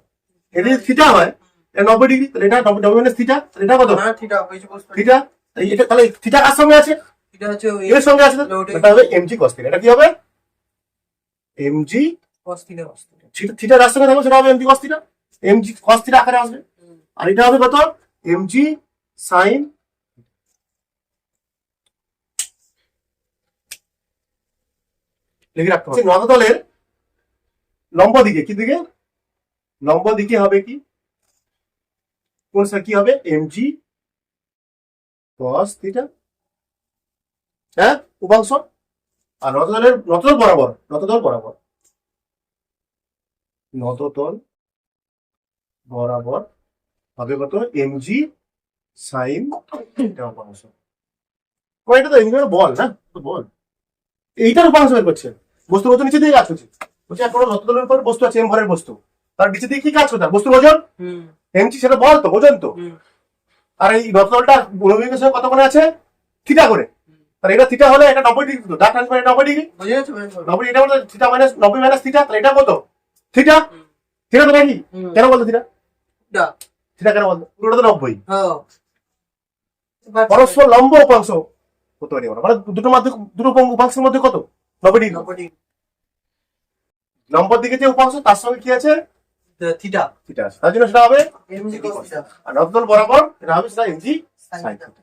এটা যদি থিটা হয়, এটা 90 ডিগ্রি, তাহলে এটা 90 মাইনাস থিটা, তাহলে এটা কত? হ্যাঁ থিটা হয়েছে বুঝতে পারছি। থিটা। এটা তাহলে থিটা কার সঙ্গে আছে? থিটা হচ্ছে ওই এর সঙ্গে আছে, এটা হবে mg cos থিটা। এটা কি হবে? mg cos theta. থিটা যার সঙ্গে থাকবে সেটা হবে mg cos theta, mg cos theta আকারে আসবে। আর এটা হবে কত? mg sin। লিখে রাখতে হবে নতদলের লম্ব দিকে, কি দিকে? লম্ব দিকে হবে কি? কোন কি হবে? mg cos থিটা, হ্যাঁ, উপাংশ। আর নতদল বরাবর, নতদল বরাবর হবে কত? mg sin থিটা উপাংশ। এটা তো এমনি বল না, তো বল এইটার উপাংশ বের করছে। বস্তুর ওজন নিচে দিয়ে কাজ করছে, বলছে এখন নতদলের উপর বস্তু আছে, এম ভরের বস্তু, তার নিচে দিয়ে কি কাজ করতে? বস্তুর ওজন হুম। mg, সেটা বল তো, ওজন তো। হুম। আর এই নতদলটা অনুভূমিকের সঙ্গে কত করে আছে? থিটা করে। তাহলে এটা থিটা হলে এটা 90 ডিগ্রি, ডাক ট্রান্সফার 90 ডিগ্রি, বুঝে গেছো? 90 এটা বলতে থিটা মাইনাস 90 মাইনাস থিটা, তাহলে এটা কত? থিটা। থিটা তো নাকি? হুম। কেন বলতো থিটা? থিটা। থিটা কেন বলতো? পুরোটা তো 90। হ্যাঁ পরস্পর লম্ব উপাংশ কত পারি আমরা, মানে দুটো মধ্যে, দুটো উপাংশের মধ্যে কত? 90 ডিগ্রি। 90 ডিগ্রি। লম্বর দিকে যে উপাংশ তার সঙ্গে কি আছে? থিটা। থিটা আছে, তার জন্য সেটা হবে mg cos থিটা। আর নতদল বরাবর এটা হবে সেটা mg sin sin theta. Theta.